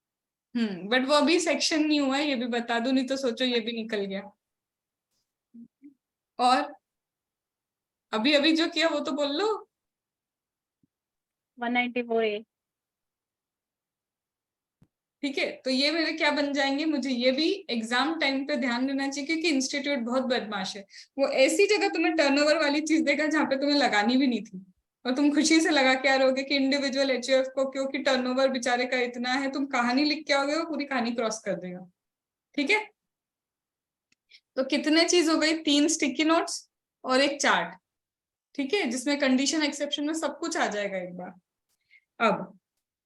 बट वो अभी सेक्शन नहीं हुआ है, ये भी बता दूं, नहीं तो सोचो ये भी निकल गया। और अभी अभी जो किया वो तो बोल लो। 194A। ठीक है, तो ये मेरे क्या बन जाएंगे, मुझे ये भी एग्जाम टाइम पे ध्यान देना चाहिए क्योंकि इंस्टीट्यूट बहुत बदमाश है। वो ऐसी जगह तुम्हें टर्नओवर वाली चीज देगा जहाँ पे तुम्हें लगानी भी नहीं थी, और तुम खुशी से लगा के आ रहोगे कि इंडिविजुअल एचयूएफ को, क्योंकि टर्नओवर बेचारे का इतना है, तुम कहानी लिख के आओगे वो पूरी कहानी क्रॉस कर देगा। ठीक है, तो कितने चीज हो गई, 3 स्टिकी नोट्स और एक चार्ट। ठीक है, जिसमें कंडीशन एक्सेप्शन में सब कुछ आ जाएगा एक बार। अब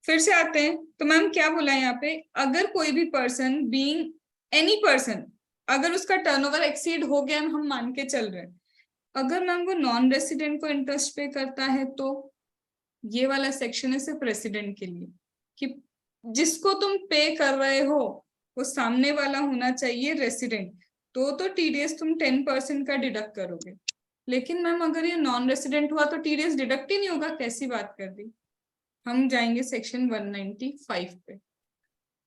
फिर से आते हैं, तो मैम क्या बोला है यहाँ पे, अगर कोई भी पर्सन बीइंग एनी पर्सन, अगर उसका टर्नओवर एक्सीड हो गया, हम मान के चल रहे हैं, अगर मैम वो नॉन रेसिडेंट को इंटरेस्ट पे करता है, तो ये वाला सेक्शन है सिर्फ रेसिडेंट के लिए, कि जिसको तुम पे कर रहे हो वो सामने वाला होना चाहिए रेसिडेंट, तो टीडीएस तुम 10% का डिडक्ट करोगे। लेकिन मैम अगर ये नॉन रेसिडेंट हुआ तो टीडीएस डिडक्ट ही नहीं होगा, कैसी बात कर दी। हम जाएंगे सेक्शन 195 पे।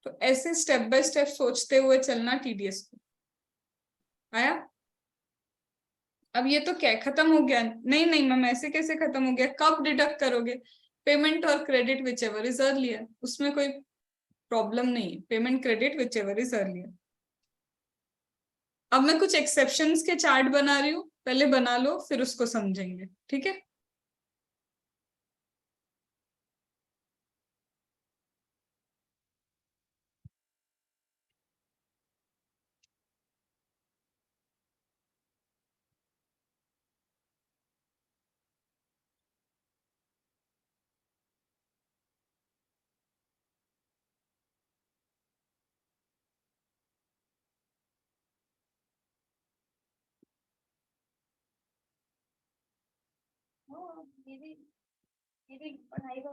तो ऐसे स्टेप बाय स्टेप सोचते हुए चलना टीडीएस को। आया? अब ये तो क्या खत्म हो गया, नहीं नहीं मैम ऐसे कैसे खत्म हो गया, कब डिडक्ट करोगे, पेमेंट और credit which ever is earlier, उसमें कोई प्रॉब्लम नहीं है, payment credit which ever is earlier. अब मैं कुछ एक्सेप्शंस के चार्ट बना रही हूँ, पहले बना लो फिर उसको समझेंगे। ठीक है, पढ़ाई तो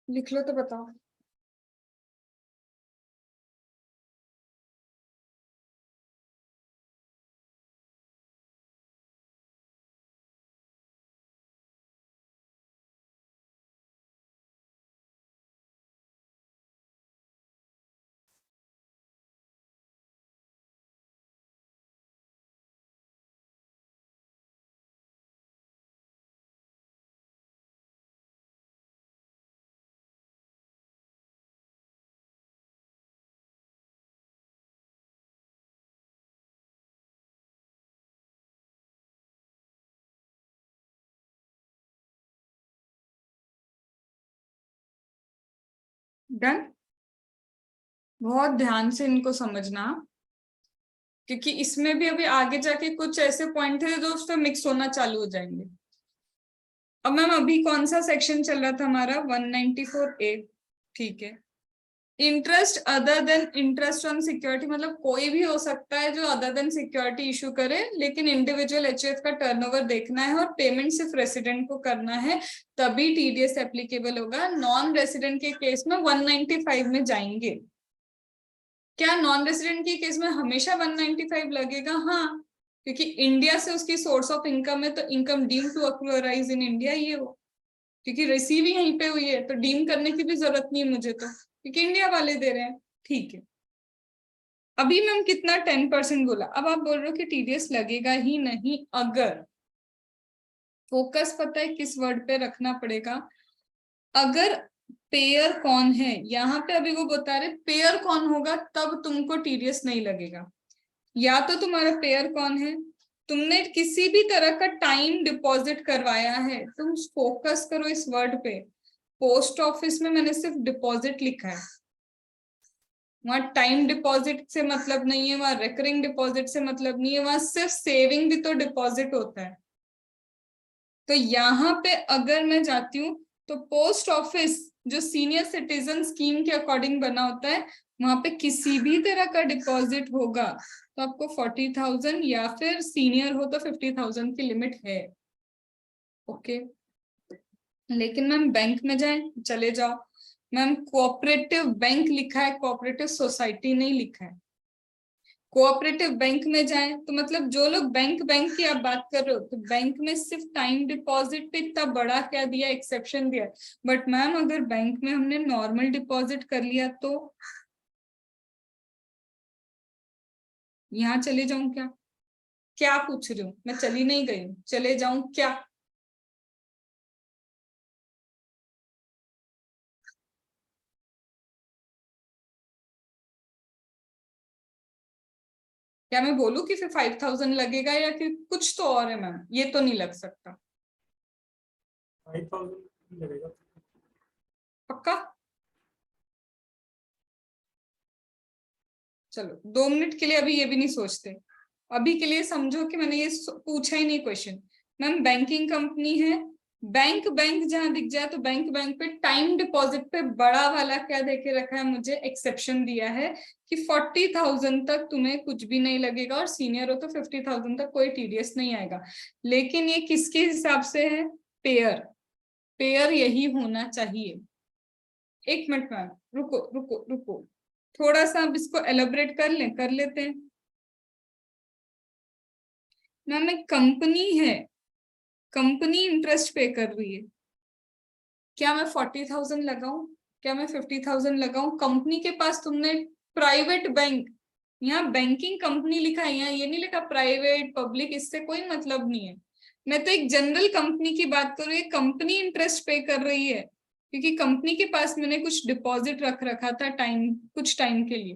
लिख लो तो बताओ। डन। बहुत ध्यान से इनको समझना, क्योंकि इसमें भी अभी आगे जाके कुछ ऐसे पॉइंट है जो उसमें मिक्स होना चालू हो जाएंगे। अब मैम अभी कौन सा सेक्शन चल रहा था हमारा? 194A। ठीक है। Interest other than interest on security, मतलब कोई भी हो सकता है जो अदर देन सिक्योरिटी इशू करे, लेकिन इंडिविजुअल एचयूएफ का टर्नओवर देखना है और पेमेंट सिर्फ रेसिडेंट को करना है, तभी टीडीएस एप्लीकेबल होगा। नॉन रेसिडेंट के केस में 195 में जाएंगे। क्या नॉन रेसिडेंट के केस में हमेशा 195 लगेगा? हाँ, क्योंकि इंडिया से उसकी सोर्स ऑफ इनकम है, तो income deem to accrue arise in India ये हो, क्योंकि रिसीव ही यहीं पे हुई है, तो डीम करने की भी जरूरत नहीं है मुझे, तो क्योंकि इंडिया वाले दे रहे हैं। ठीक है। अभी मैम कितना 10% बोला, अब आप बोल रहे हो कि टीडीएस लगेगा ही नहीं अगर, फोकस पता है किस वर्ड पे रखना पड़ेगा? अगर पेयर कौन है, यहाँ पे अभी वो बता रहे पेयर कौन होगा तब तुमको टीडीएस नहीं लगेगा। या तो तुम्हारा पेयर कौन है, तुमने किसी भी तरह का टाइम डिपॉजिट करवाया है, तुम फोकस करो इस वर्ड पे। पोस्ट ऑफिस में मैंने सिर्फ डिपॉजिट लिखा है, वहां टाइम डिपॉजिट से मतलब नहीं है, वहां रिकरिंग डिपॉजिट से मतलब नहीं है, वहां सिर्फ सेविंग भी तो डिपॉजिट होता है। तो यहाँ पे अगर मैं जाती हूँ तो पोस्ट ऑफिस जो सीनियर सिटीजन स्कीम के अकॉर्डिंग बना होता है, वहां पे किसी भी तरह का डिपॉजिट होगा तो आपको 40,000 या फिर सीनियर हो तो 50,000 की लिमिट है। ओके। लेकिन मैम बैंक में जाए, चले जाओ मैम, कोऑपरेटिव बैंक लिखा है, कोऑपरेटिव सोसाइटी नहीं लिखा है। कोऑपरेटिव बैंक में जाए तो मतलब जो लोग बैंक की आप बात कर रहे हो, तो बैंक में सिर्फ टाइम डिपॉजिट पे इतना बड़ा क्या दिया, एक्सेप्शन दिया। बट मैम अगर बैंक में हमने नॉर्मल डिपॉजिट कर लिया तो यहाँ चले जाऊं क्या? क्या पूछ रही हूँ मैं? चली नहीं गई हूँ, चले जाऊं क्या? क्या मैं बोलूं कि फिर 5,000 लगेगा या कि कुछ तो और है मैम? ये तो नहीं लग सकता। 5,000 लगेगा पक्का? चलो 2 मिनट के लिए अभी ये भी नहीं सोचते, अभी के लिए समझो कि मैंने ये पूछा ही नहीं क्वेश्चन। मैम बैंकिंग कंपनी है, बैंक जहां दिख जाए तो बैंक पे टाइम डिपॉजिट पे बड़ा वाला क्या देके रखा है, मुझे एक्सेप्शन दिया है कि 40,000 तक तुम्हें कुछ भी नहीं लगेगा, और सीनियर हो तो 50,000 तक कोई टीडीएस नहीं आएगा। लेकिन ये किसके हिसाब से है? पेयर। पेयर यही होना चाहिए। एक मिनट मैम, रुको रुको रुको, थोड़ा सा अब इसको एलेबरेट कर लेते हैं। मैम एक कंपनी है, कंपनी इंटरेस्ट पे कर रही है, क्या मैं 40,000 लगाऊं, क्या मैं 50,000 लगाऊं? कंपनी के पास तुमने प्राइवेट बैंक, यहाँ बैंकिंग कंपनी लिखा है, यहाँ ये नहीं लिखा प्राइवेट पब्लिक, इससे कोई मतलब नहीं है। मैं तो एक जनरल कंपनी की बात कर रही हूँ, कंपनी इंटरेस्ट पे कर रही है क्योंकि कंपनी के पास मैंने कुछ डिपॉजिट रख रखा था कुछ टाइम के लिए।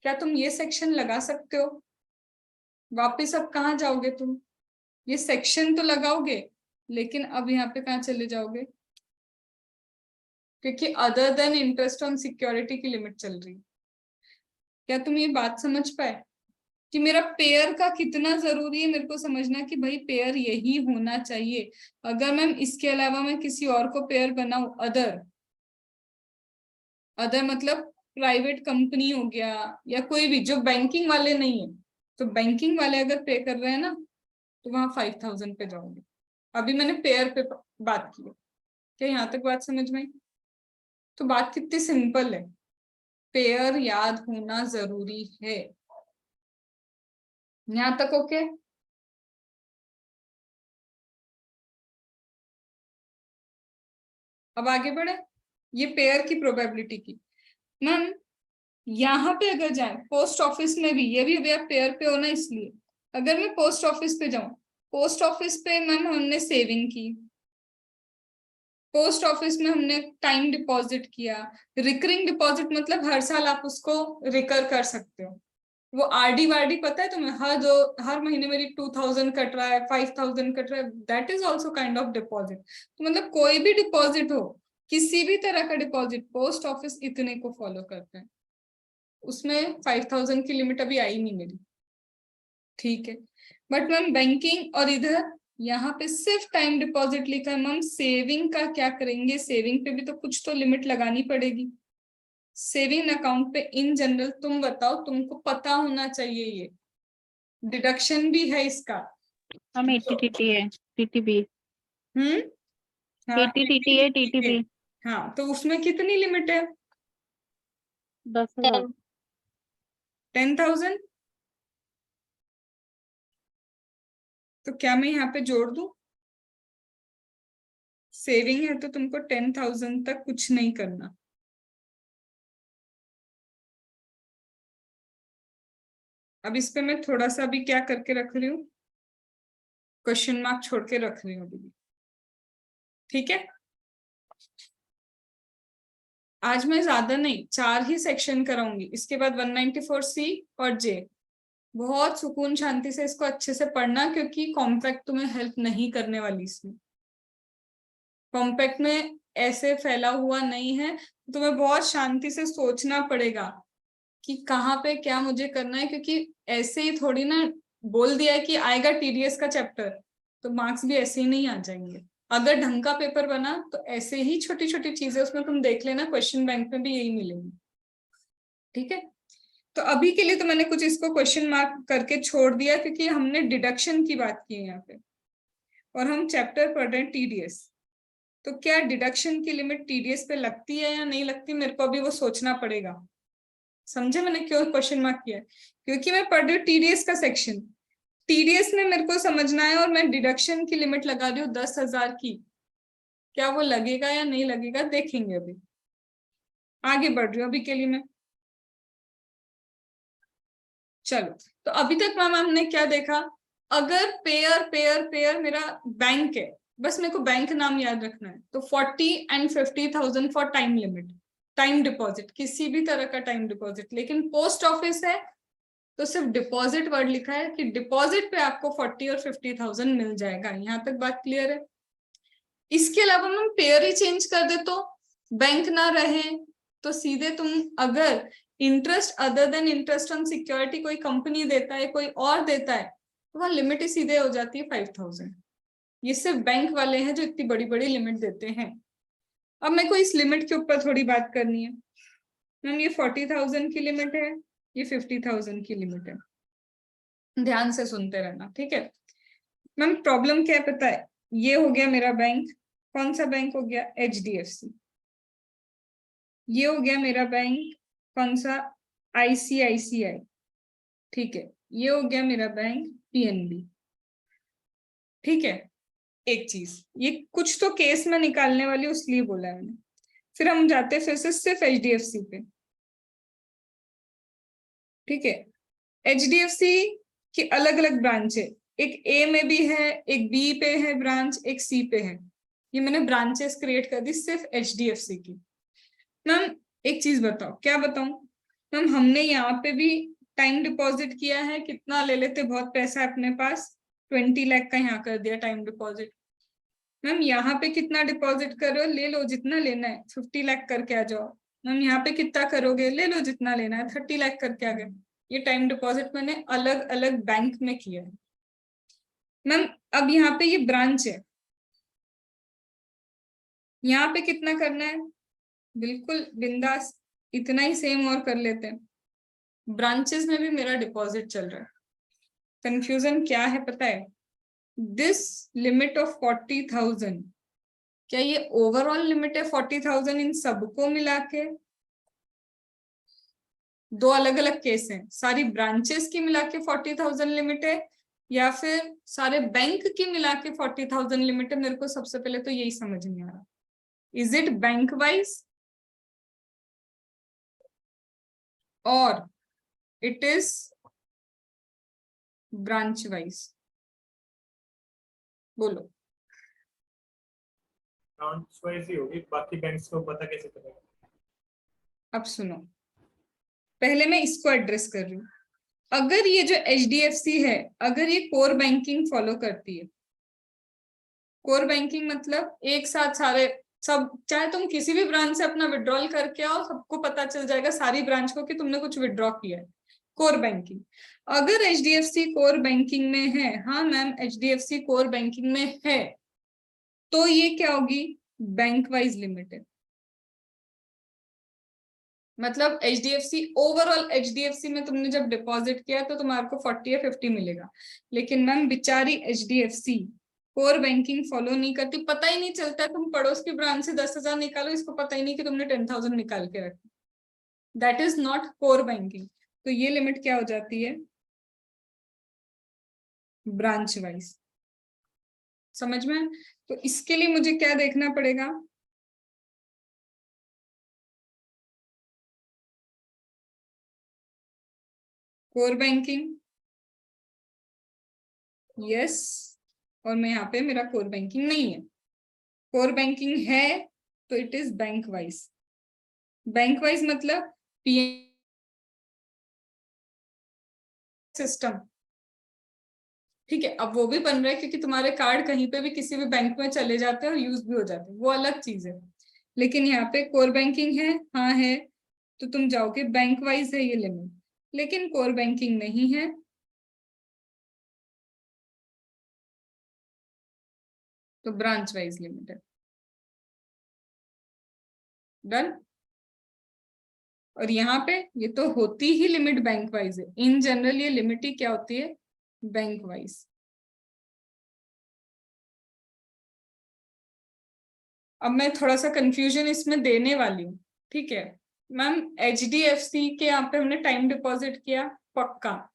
क्या तुम ये सेक्शन लगा सकते हो? वापिस अब कहाँ जाओगे तुम? ये सेक्शन तो लगाओगे, लेकिन अब यहाँ पे कहाँ चले जाओगे? क्योंकि other than interest on security की लिमिट चल रही है। क्या तुम ये बात समझ पाए कि मेरा पेयर का कितना जरूरी है? मेरे को समझना कि भाई पेयर यही होना चाहिए। अगर मैम इसके अलावा मैं किसी और को पेयर बनाऊं, अदर मतलब प्राइवेट कंपनी हो गया या कोई भी जो बैंकिंग वाले नहीं है, तो बैंकिंग वाले अगर पे कर रहे हैं ना, तो वहां 5,000 पे जाओगे। अभी मैंने पेयर पे बात की है, क्या यहाँ तक बात समझ में आई? तो बात कितनी सिंपल है, पेयर याद होना जरूरी है। यहाँ तक ओके? अब आगे बढ़े, ये पेयर की प्रोबेबिलिटी की। मैम यहाँ पे अगर जाए पोस्ट ऑफिस में भी, ये भी अभी आप पेयर पे हो ना, इसलिए अगर मैं पोस्ट ऑफिस पे जाऊं, पोस्ट ऑफिस पे मैम हमने सेविंग की, पोस्ट ऑफिस में हमने टाइम डिपॉजिट किया। रिकरिंग डिपॉजिट मतलब हर साल आप उसको रिकर कर सकते हो। वो आरडी वारडी पता है तुम्हें, हर महीने मेरी 2,000 कट रहा है, 5,000 कट रहा है, that is also kind of deposit. तो मतलब कोई भी डिपॉजिट हो किसी भी तरह का डिपॉजिट पोस्ट ऑफिस इतने को फॉलो करते हैं, उसमें 5000 की लिमिट अभी आई नहीं मेरी, ठीक है। बट मैम बैंकिंग और इधर यहाँ पे सिर्फ टाइम डिपॉजिट लिखा है। मैम सेविंग का क्या करेंगे? सेविंग पे भी तो कुछ तो लिमिट लगानी पड़ेगी। सेविंग अकाउंट पे इन जनरल तुम बताओ, तुमको पता होना चाहिए, ये डिडक्शन भी है इसका। हम 80 है टीटीबी, हाँ 80 है टीटीबी। हाँ, तो उसमें कितनी लिमिट है? 10,000। 10,000। तो क्या मैं यहाँ पे जोड़ दूं? सेविंग है तो तुमको 10,000 तक कुछ नहीं करना। अब इस पे मैं थोड़ा सा भी क्या करके रख रही हूँ, क्वेश्चन मार्क छोड़ के रख रही हूँ अभी, ठीक है। आज मैं ज्यादा नहीं, 4 ही सेक्शन कराऊंगी, इसके बाद 194C और J। बहुत सुकून शांति से इसको अच्छे से पढ़ना, क्योंकि कॉम्पैक्ट तुम्हें हेल्प नहीं करने वाली इसमें। कॉम्पैक्ट में ऐसे फैला हुआ नहीं है, तुम्हें बहुत शांति से सोचना पड़ेगा कि कहाँ पे क्या मुझे करना है, क्योंकि ऐसे ही थोड़ी ना बोल दिया है कि आएगा टीडीएस का चैप्टर, तो मार्क्स भी ऐसे ही नहीं आ जाएंगे। अगर ढंग का पेपर बना तो ऐसे ही छोटी छोटी चीजें उसमें तुम देख लेना, क्वेश्चन बैंक में भी यही मिलेंगी, ठीक है। तो अभी के लिए तो मैंने कुछ इसको क्वेश्चन मार्क करके छोड़ दिया, क्योंकि हमने डिडक्शन की बात की है यहाँ पे और हम चैप्टर पढ़ रहे हैं टीडीएस। तो क्या डिडक्शन की लिमिट टीडीएस पे लगती है या नहीं लगती, मेरे को अभी वो सोचना पड़ेगा। समझे मैंने क्यों क्वेश्चन मार्क किया है? क्योंकि मैं पढ़ रही हूँ टीडीएस का सेक्शन, टीडीएस में मेरे को समझना है, और मैं डिडक्शन की लिमिट लगा रही हूँ 10,000 की। क्या वो लगेगा या नहीं लगेगा, देखेंगे। अभी आगे बढ़ रही हूँ अभी के लिए मैं। चलो, तो अभी तक मैम हमने क्या देखा? अगर पेयर पेयर पेयर मेरा बैंक है, बस मेरे को बैंक नाम याद रखना है, तो 40 and 50,000 for time limit, time deposit, किसी भी तरह का टाइम डिपॉजिट। लेकिन पोस्ट ऑफिस है तो सिर्फ डिपॉजिट वर्ड लिखा है कि डिपॉजिट पे आपको 40 और 50,000 मिल जाएगा। यहाँ तक बात क्लियर है? इसके अलावा हम पेयर ही चेंज कर दे तो बैंक ना रहे, तो सीधे तुम अगर interest other than interest on security कोई कंपनी देता है, कोई और देता है, तो वहां लिमिट ही सीधे हो जाती है 5,000। ये सिर्फ बैंक वाले हैं जो इतनी बड़ी बड़ी लिमिट देते हैं। अब मेरे को इस लिमिट के ऊपर थोड़ी बात करनी है। मैम ये 40,000 की लिमिट है, ये 50,000 की लिमिट है, ध्यान से सुनते रहना, ठीक है। मैम प्रॉब्लम क्या है पता है? ये हो गया मेरा बैंक, कौन सा बैंक हो गया? HDFC। ये हो गया मेरा बैंक, कौन सा? ICICI, ठीक है। ये हो गया मेरा बैंक PNB, ठीक है। एक चीज, ये कुछ तो केस में निकालने वाली इसलिए बोला है मैंने। फिर हम जाते फिर से सिर्फ HDFC पे, ठीक है। HDFC की अलग अलग ब्रांच है, एक A में भी है, एक B पे है ब्रांच, एक C पे है। ये मैंने ब्रांचेस क्रिएट कर दी सिर्फ HDFC की। मैम एक चीज बताओ, क्या बताऊं मैम? हमने यहाँ पे भी टाइम डिपॉजिट किया है, कितना ले लेते? बहुत पैसा है अपने पास, 20 लाख का यहाँ कर दिया टाइम डिपॉजिट। मैम यहाँ पे कितना डिपॉजिट करो? ले लो जितना लेना है, 50 लाख करके आ जाओ। मैम यहाँ पे कितना करोगे? ले लो जितना लेना है, 30 लाख करके आ गए। ये टाइम डिपॉजिट मैंने अलग अलग बैंक में किया है। मैम अब यहाँ पे ये ब्रांच है, यहाँ पे कितना करना है? बिल्कुल बिंदास, इतना ही सेम और कर लेते हैं। ब्रांचेस में भी मेरा डिपॉजिट चल रहा है। कंफ्यूजन क्या है पता है? दिस लिमिट ऑफ 40,000, क्या ये ओवरऑल लिमिट है 40,000 इन सबको मिला के? दो अलग अलग केस हैं, सारी ब्रांचेस की मिला के 40,000 लिमिट है, या फिर सारे बैंक की मिला के 40,000 लिमिट है? मेरे को सबसे पहले तो यही समझ नहीं आ रहा। इज इट बैंक वाइज और इट इज ब्रांच वाइज? बोलो। ब्रांच वाइज ही होगी, बाकी बैंक्स को पता कैसे चलेगा? अब सुनो, पहले मैं इसको एड्रेस कर रही हूँ। अगर ये जो HDFC है, अगर ये कोर बैंकिंग फॉलो करती है, कोर बैंकिंग मतलब एक साथ सब, चाहे तुम किसी भी ब्रांच से अपना विड्रॉल करके आओ, सबको पता चल जाएगा सारी ब्रांच को कि तुमने कुछ विड्रॉ किया है। कोर बैंकिंग, अगर एचडीएफसी कोर बैंकिंग में है, हाँ मैम एचडीएफसी कोर बैंकिंग में है, तो ये क्या होगी, बैंक वाइज लिमिटेड। मतलब एचडीएफसी ओवरऑल, एचडीएफसी में तुमने जब डिपॉजिट किया तो तुम्हारे को 40 या 50 मिलेगा, लेकिन मैम बेचारी एचडीएफसी कोर बैंकिंग फॉलो नहीं करती, पता ही नहीं चलता, तुम पड़ोस की ब्रांच से 10,000 निकालो, इसको पता ही नहीं कि तुमने 10,000 निकाल के रखा, that is not core banking. तो ये लिमिट क्या हो जाती है, ब्रांच वाइज। समझ में? तो इसके लिए मुझे क्या देखना पड़ेगा, कोर बैंकिंग, यस, और मैं यहाँ पे मेरा कोर बैंकिंग नहीं है। कोर बैंकिंग है तो it is bank wise. Bank wise मतलब पी सिस्टम, ठीक है। अब वो भी बन रहा है क्योंकि तुम्हारे कार्ड कहीं पे भी किसी भी बैंक में चले जाते हैं और यूज भी हो जाते हैं, वो अलग चीज है। लेकिन यहाँ पे कोर बैंकिंग है, हाँ है, तो तुम जाओगे बैंक वाइज है ये लिमिट, लेकिन कोर बैंकिंग नहीं है तो ब्रांच वाइज लिमिट है। डन। और यहाँ पे ये तो होती ही लिमिट बैंक वाइज है, इन जनरल ये लिमिट ही क्या होती है, बैंक वाइज। अब मैं थोड़ा सा कंफ्यूजन इसमें देने वाली हूँ, ठीक है मैम। एचडीएफसी के यहाँ पे हमने टाइम डिपॉजिट किया, पक्का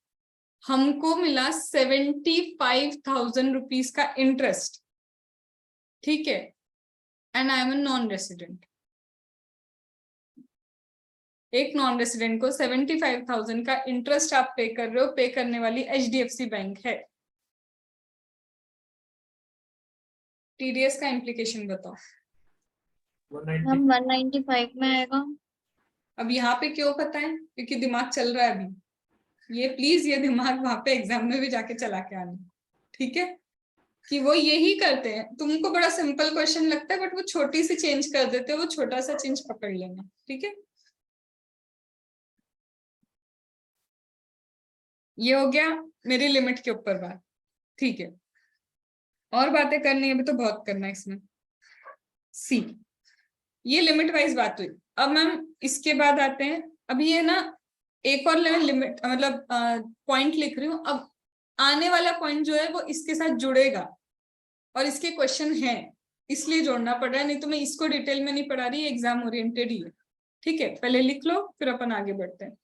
हमको मिला 75,000 रुपीज का इंटरेस्ट, ठीक है, and I am non resident. एक नॉन रेसिडेंट को 75,000 का इंटरेस्ट आप पे कर रहे हो, पे करने वाली एचडीएफसी बैंक है। टीडीएस का इम्प्लीकेशन बताओ। 190 हम 195 में आएगा। अब यहाँ पे क्यों पता है, क्योंकि दिमाग चल रहा है अभी, ये प्लीज ये दिमाग वहां पे एग्जाम में भी जाके चला के आना, ठीक है, कि वो यही करते हैं। तुमको बड़ा सिंपल क्वेश्चन लगता है बट वो छोटी सी चेंज कर देते हैं, वो छोटा सा चेंज पकड़ लेना, ठीक है। ये हो गया मेरी लिमिट के ऊपर बात, ठीक है। और बातें करनी है, अभी तो बहुत करना है इसमें। सी, ये लिमिट वाइज बात हुई। अब मैम इसके बाद आते हैं, अभी ये ना एक और लिमिट मतलब पॉइंट लिख रही हूँ, अब आने वाला पॉइंट जो है वो इसके साथ जुड़ेगा और इसके क्वेश्चन है, इसलिए जोड़ना पड़ रहा है, नहीं तो मैं इसको डिटेल में नहीं पढ़ा रही, एग्जाम ओरिएंटेड ही है, ठीक है। पहले लिख लो फिर अपन आगे बढ़ते हैं।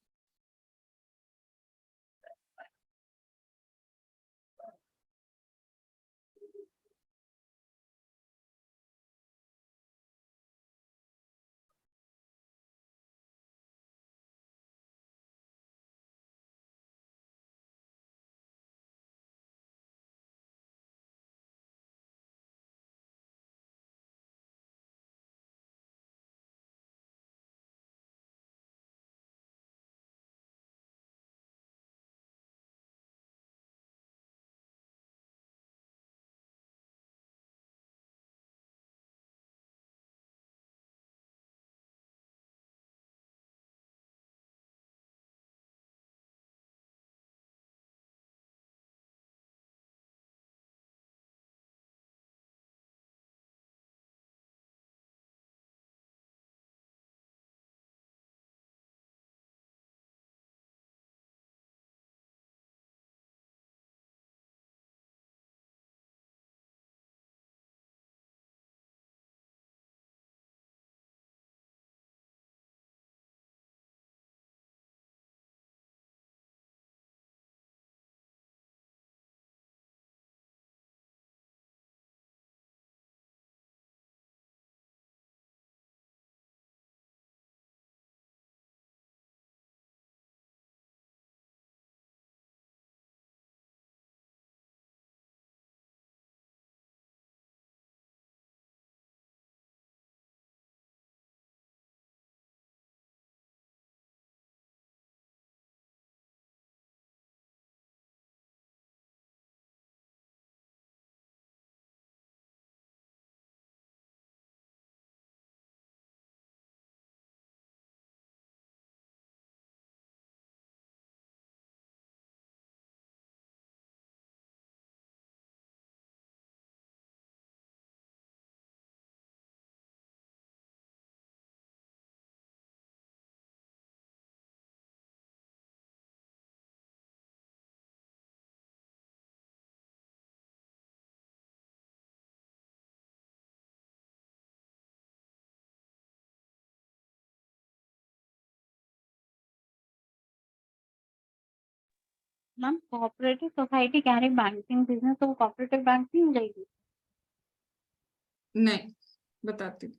Ma'am cooperative society carry banking business, तो वो कोऑपरेटिव बैंक नहीं हो जाएगी? नहीं, बताती हूँ।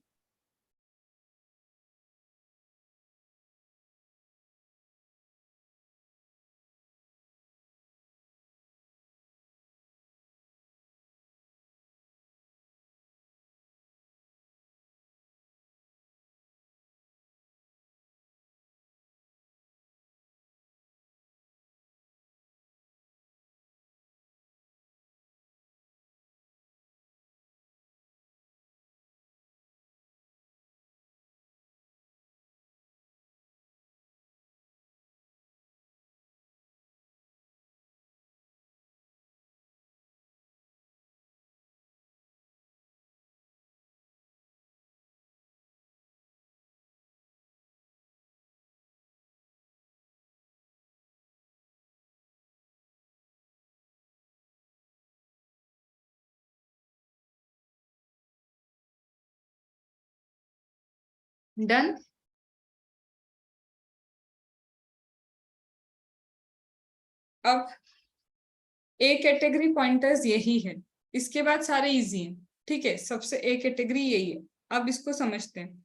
डन। अब ए कैटेगरी पॉइंटर्स यही है, इसके बाद सारे इजी हैं, ठीक है, सबसे ए कैटेगरी यही है। अब इसको समझते हैं।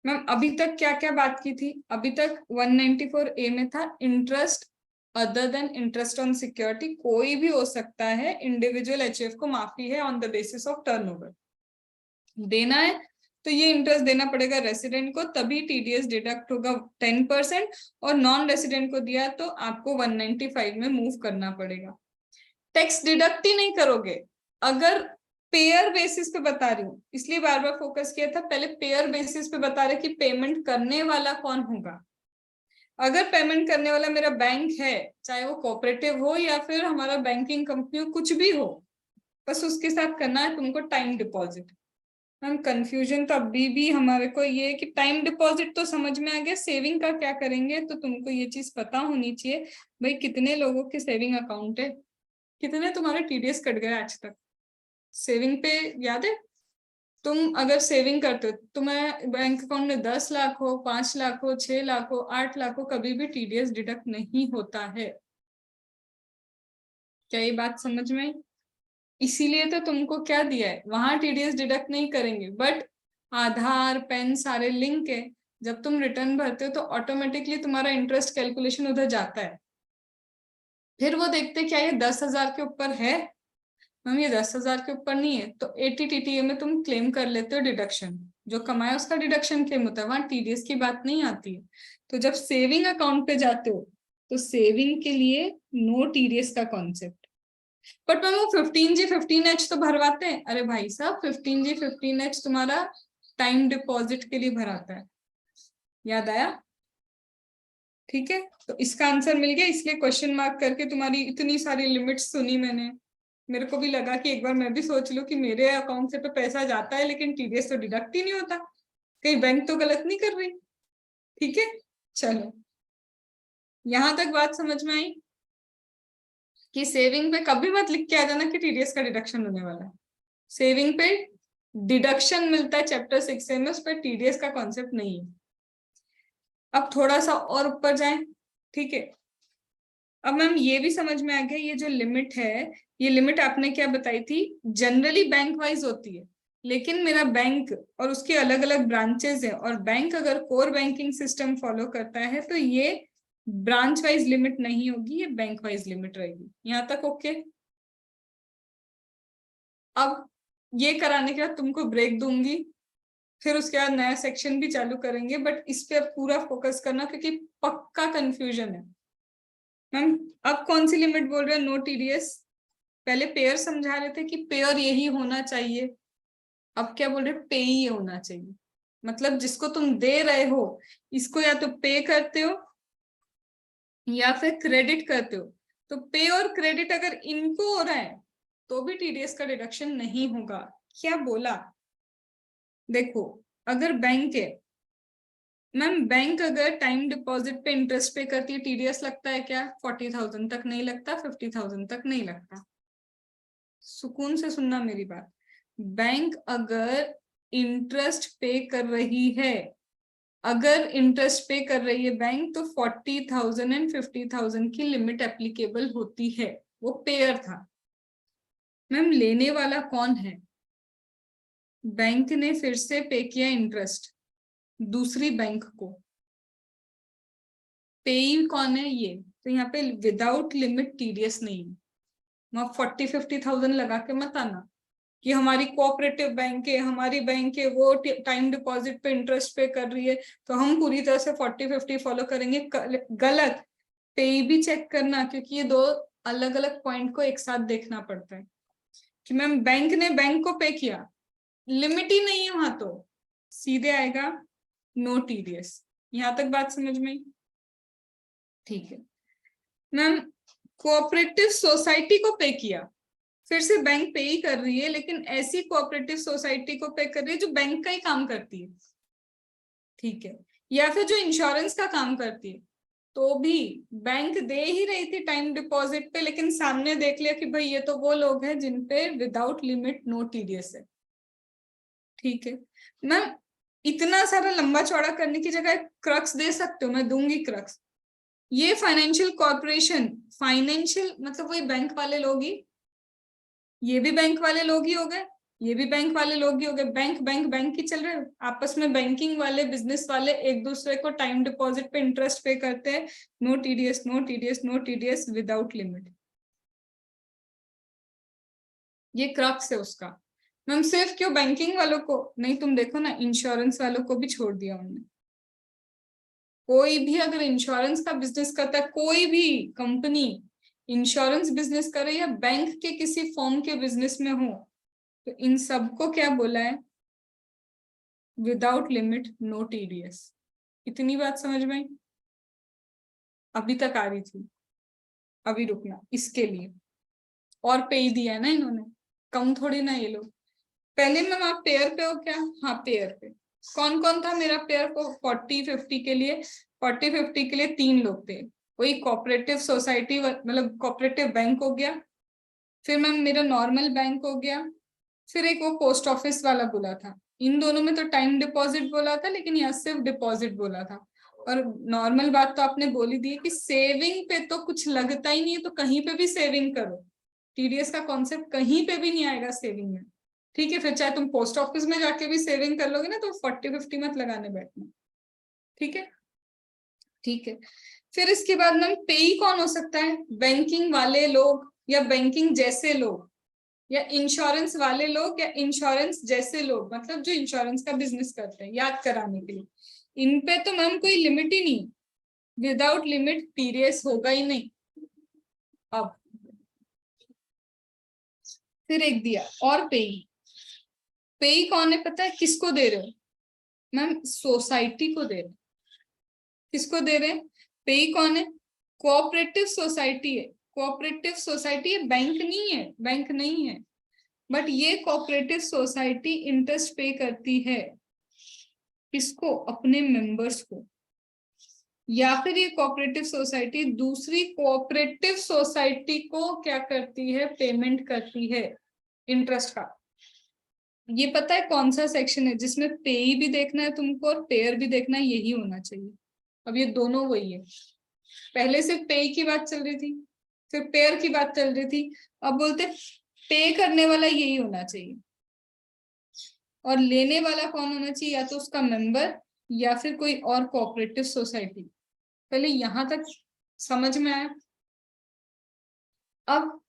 मैम अभी तक क्या क्या बात की थी? अभी तक 194A में था interest other than interest on security, कोई भी हो सकता है, इंडिविजुअल एचएफ को माफी है on the basis of turnover देना है, तो ये इंटरेस्ट देना पड़ेगा रेसिडेंट को, तभी टीडीएस डिडक्ट होगा 10%, और नॉन रेसिडेंट को दिया तो आपको 195 में मूव करना पड़ेगा। टैक्स डिडक्ट ही नहीं करोगे अगर पेयर बेसिस पे बता रही हूँ, इसलिए बार बार फोकस किया था, पहले पेयर बेसिस पे बता रहे कि पेमेंट करने वाला कौन होगा। अगर पेमेंट करने वाला मेरा बैंक है, चाहे वो कोऑपरेटिव हो या फिर हमारा बैंकिंग कंपनी हो, कुछ भी हो, बस उसके साथ करना है तुमको टाइम डिपॉजिट। मैम कंफ्यूजन तो अभी भी हमारे को ये है कि टाइम डिपॉजिट तो समझ में आ गया, सेविंग का क्या करेंगे, तो तुमको ये चीज पता होनी चाहिए भाई कितने लोगों के सेविंग अकाउंट है, कितने तुम्हारे टीडीएस कट गए आज तक सेविंग पे, याद है? तुम अगर सेविंग करते हो, तुम्हें बैंक अकाउंट में 10 लाख हो, 5 लाख हो, 6 लाख हो, 8 लाख हो, कभी भी टीडीएस डिडक्ट नहीं होता है। क्या ये बात समझ में आई? इसीलिए तो तुमको क्या दिया है, वहां टीडीएस डिडक्ट नहीं करेंगे, बट आधार पैन सारे लिंक है, जब तुम रिटर्न भरते हो तो ऑटोमेटिकली तुम्हारा इंटरेस्ट कैलकुलेशन उधर जाता है। फिर वो देखते क्या ये 10,000 के ऊपर है, मैम ये 10,000 के ऊपर नहीं है, तो 80 TTA में तुम क्लेम कर लेते हो डिडक्शन, जो कमाया उसका डिडक्शन क्लेम होता है, वहां टीडीएस की बात नहीं आती है। तो जब सेविंग अकाउंट पे जाते हो तो सेविंग के लिए नो टीडीएस का कॉन्सेप्ट। बट मैम वो 15G 15H तो भरवाते हैं, अरे भाई साहब 15G 15H तुम्हारा टाइम डिपॉजिट के लिए भराता है, याद आया? ठीक है, तो इसका आंसर मिल गया, इसलिए क्वेश्चन मार्क करके तुम्हारी इतनी सारी लिमिट्स सुनी मैंने, मेरे को भी लगा कि एक बार मैं भी सोच लूं कि मेरे अकाउंट से तो पैसा जाता है लेकिन टीडीएस तो डिडक्ट ही नहीं होता, कहीं बैंक तो गलत नहीं कर रही। ठीक है, चलो यहां तक बात समझ में आई कि सेविंग पे कभी मत लिख के आ जाना कि टीडीएस का डिडक्शन होने वाला है। सेविंग पे डिडक्शन मिलता है चैप्टर 6 में, उस पर टीडीएस का कॉन्सेप्ट नहीं है। अब थोड़ा सा और ऊपर जाएं, ठीक है। अब मैम ये भी समझ में आ गया, ये जो लिमिट है, ये लिमिट आपने क्या बताई थी, जनरली बैंक वाइज होती है, लेकिन मेरा बैंक और उसके अलग अलग ब्रांचेस हैं, और बैंक अगर कोर बैंकिंग सिस्टम फॉलो करता है तो ये ब्रांच वाइज लिमिट नहीं होगी, ये बैंक वाइज लिमिट रहेगी। यहाँ तक ओके? अब ये कराने के बाद तुमको ब्रेक दूंगी, फिर उसके बाद नया सेक्शन भी चालू करेंगे, बट इस पे अब पूरा फोकस करना क्योंकि पक्का कंफ्यूजन है। मैम अब कौन सी लिमिट बोल रहे हैं? No TDS. पहले पेयर समझा रहे थे कि पेयर यही होना चाहिए, अब क्या बोल रहे? पे ही होना चाहिए, मतलब जिसको तुम दे रहे हो इसको या तो पे करते हो या फिर क्रेडिट करते हो, तो पे और क्रेडिट अगर इनको हो रहा है तो भी टीडीएस का डिडक्शन नहीं होगा। क्या बोला? देखो अगर बैंक है, मैम बैंक अगर टाइम डिपॉजिट पे इंटरेस्ट पे करती है, टीडीएस लगता है क्या? 40,000 तक नहीं लगता, 50,000 तक नहीं लगता। सुकून से सुनना मेरी बात, बैंक अगर इंटरेस्ट पे कर रही है अगर इंटरेस्ट पे कर रही है बैंक तो 40,000 एंड 50,000 की लिमिट एप्लीकेबल होती है। वो पेयर था। मैम लेने वाला कौन है? बैंक ने फिर से पे किया इंटरेस्ट दूसरी बैंक को। पेई कौन है? ये। तो यहाँ पे विदाउट लिमिट टीडीएस नहीं है। वहां 40-50,000 लगा के मत आना कि हमारी कोऑपरेटिव बैंक है, हमारी बैंक है, वो टाइम डिपॉजिट पे इंटरेस्ट पे कर रही है तो हम पूरी तरह से 40-50 फॉलो करेंगे। गलत। पे भी चेक करना, क्योंकि ये दो अलग अलग पॉइंट को एक साथ देखना पड़ता है कि मैम बैंक ने बैंक को पे किया, लिमिट ही नहीं है वहां, तो सीधे आएगा नो टीडीएस। यहां तक बात समझ में आई? ठीक है मैम। कोऑपरेटिव सोसाइटी को पे किया, फिर से बैंक पे ही कर रही है, लेकिन ऐसी कोऑपरेटिव सोसाइटी को पे कर रही है जो बैंक का ही काम करती है, ठीक है, या फिर जो इंश्योरेंस का काम करती है, तो भी बैंक दे ही रही थी टाइम डिपॉजिट पे, लेकिन सामने देख लिया कि भाई ये तो वो लोग हैं जिन पे विदाउट लिमिट नो टीडीएस है। ठीक है मैम, इतना सारा लंबा चौड़ा करने की जगह क्रक्स दे सकते हो, मैं दूंगी क्रक्स। ये फाइनेंशियल कॉर्पोरेशन, फाइनेंशियल मतलब वही बैंक वाले लोग ही, ये भी बैंक वाले लोग ही हो गए, ये भी बैंक वाले लोग ही हो गए। बैंक बैंक बैंक ही चल रहे हैं आपस में। बैंकिंग वाले, बिजनेस वाले एक दूसरे को टाइम डिपॉजिट पे इंटरेस्ट पे करते हैं। No TDS, no TDS, no TDS without limit. ये क्रक्स है उसका। मैम सिर्फ क्यों बैंकिंग वालों को नहीं, तुम देखो ना इंश्योरेंस वालों को भी छोड़ दिया उन्होंने। कोई भी अगर इंश्योरेंस का बिजनेस करता है, कोई भी कंपनी इंश्योरेंस बिजनेस करे या बैंक के किसी फॉर्म के बिजनेस में हो, तो इन सबको क्या बोला है? Without limit no TDS. इतनी बात समझ में आई? अभी तक आ रही थी, अभी रुकना इसके लिए। और पे ही दिया है ना इन्होंने, कम थोड़ी ना ये लोग। पहले मैम आप पेयर पे हो क्या? हाँ पेयर पे। कौन कौन था मेरा पेयर को 40-50 के लिए? 40-50 के लिए 3 लोग थे। वही कोऑपरेटिव सोसाइटी मतलब कोऑपरेटिव बैंक हो गया, फिर मैम मेरा नॉर्मल बैंक हो गया, फिर एक वो पोस्ट ऑफिस वाला बोला था। इन दोनों में तो टाइम डिपॉजिट बोला था, लेकिन यहाँ सिर्फ डिपॉजिट बोला था। और नॉर्मल बात तो आपने बोली दी है कि सेविंग पे तो कुछ लगता ही नहीं है, तो कहीं पे भी सेविंग करो। टीडीएस का कॉन्सेप्ट कहीं पे भी नहीं आएगा सेविंग में। ठीक है, फिर चाहे तुम पोस्ट ऑफिस में जाके भी सेविंग कर लोगे ना, तो 40-50 मत लगाने बैठना। ठीक है, ठीक है। फिर इसके बाद मैम पेई कौन हो सकता है? बैंकिंग वाले लोग या बैंकिंग जैसे लोग, या इंश्योरेंस वाले लोग या इंश्योरेंस जैसे लोग, मतलब जो इंश्योरेंस का बिजनेस करते हैं, याद कराने के लिए। इन पे तो मैम कोई लिमिट ही नहीं, विदाउट लिमिट टीडीएस होगा ही नहीं। अब फिर एक दिया और पेई। पेई कौन है पता है? किसको दे रहे हो मैम? सोसाइटी को दे रहे हो। किसको दे रहे हैं? पेई कौन है? कोऑपरेटिव सोसाइटी है। कोऑपरेटिव सोसाइटी है, बैंक नहीं है, बैंक नहीं है, बट ये कोऑपरेटिव सोसाइटी इंटरेस्ट पे करती है। किसको? अपने मेंबर्स को। या फिर ये कोऑपरेटिव सोसाइटी दूसरी कोऑपरेटिव सोसाइटी को क्या करती है? पेमेंट करती है इंटरेस्ट का। ये पता है कौन सा सेक्शन है जिसमें पेई भी देखना है तुमको और पेयर भी देखना है? यही होना चाहिए। अब ये दोनों वही है। पहले सिर्फ पेई की बात चल रही थी, फिर पेयर की बात चल रही थी, अब बोलते पे करने वाला यही होना चाहिए। और लेने वाला कौन होना चाहिए? या तो उसका मेंबर या फिर कोई और कोऑपरेटिव सोसाइटी। पहले यहां तक समझ में आया? अब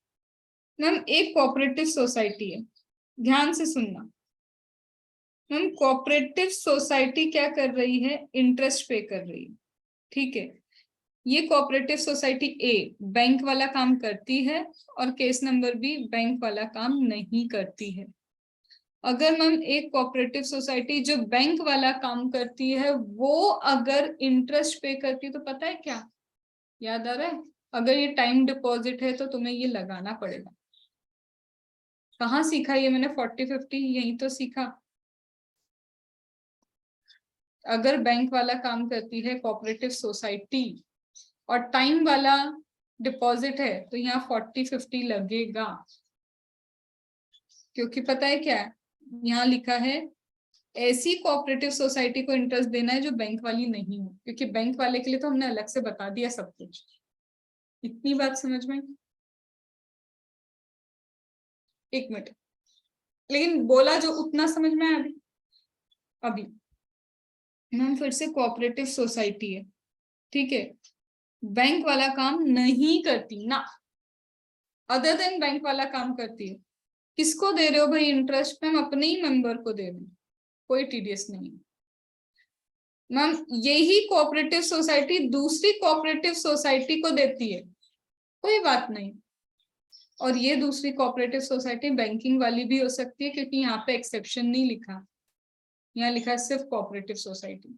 मैम एक कोऑपरेटिव सोसाइटी है, ध्यान से सुनना। मैम कोऑपरेटिव सोसाइटी क्या कर रही है? इंटरेस्ट पे कर रही है। ठीक है, ये कोऑपरेटिव सोसाइटी ए बैंक वाला काम करती है और केस नंबर बी बैंक वाला काम नहीं करती है। अगर मैम एक कोऑपरेटिव सोसाइटी जो बैंक वाला काम करती है वो अगर इंटरेस्ट पे करती है, तो पता है क्या याद आ रहा है? अगर ये टाइम डिपॉजिट है तो तुम्हें ये लगाना पड़ेगा। कहाँ सीखा ये मैंने 40-50? यही तो सीखा। अगर बैंक वाला काम करती है कोऑपरेटिव सोसाइटी और टाइम वाला डिपॉजिट है, तो यहाँ 40-50 लगेगा। क्योंकि पता है क्या है? यहाँ लिखा है ऐसी कोऑपरेटिव सोसाइटी को इंटरेस्ट देना है जो बैंक वाली नहीं हो, क्योंकि बैंक वाले के लिए तो हमने अलग से बता दिया सब कुछ। इतनी बात समझ में? एक मिनट, लेकिन बोला जो उतना समझ में आया अभी? अभी मैम फिर से कोऑपरेटिव सोसाइटी है, ठीक है, बैंक वाला काम नहीं करती ना, अदर देन बैंक वाला काम करती है। किसको दे रहे हो भाई इंटरेस्ट? मैम अपने ही मेंबर को दे रहे हो, कोई टीडीएस नहीं। मैम यही कोऑपरेटिव सोसाइटी दूसरी कोऑपरेटिव सोसाइटी को देती है, कोई बात नहीं। और ये दूसरी कोऑपरेटिव सोसाइटी बैंकिंग वाली भी हो सकती है, क्योंकि यहाँ पे एक्सेप्शन नहीं लिखा, यहाँ लिखा है सिर्फ कोऑपरेटिव सोसाइटी।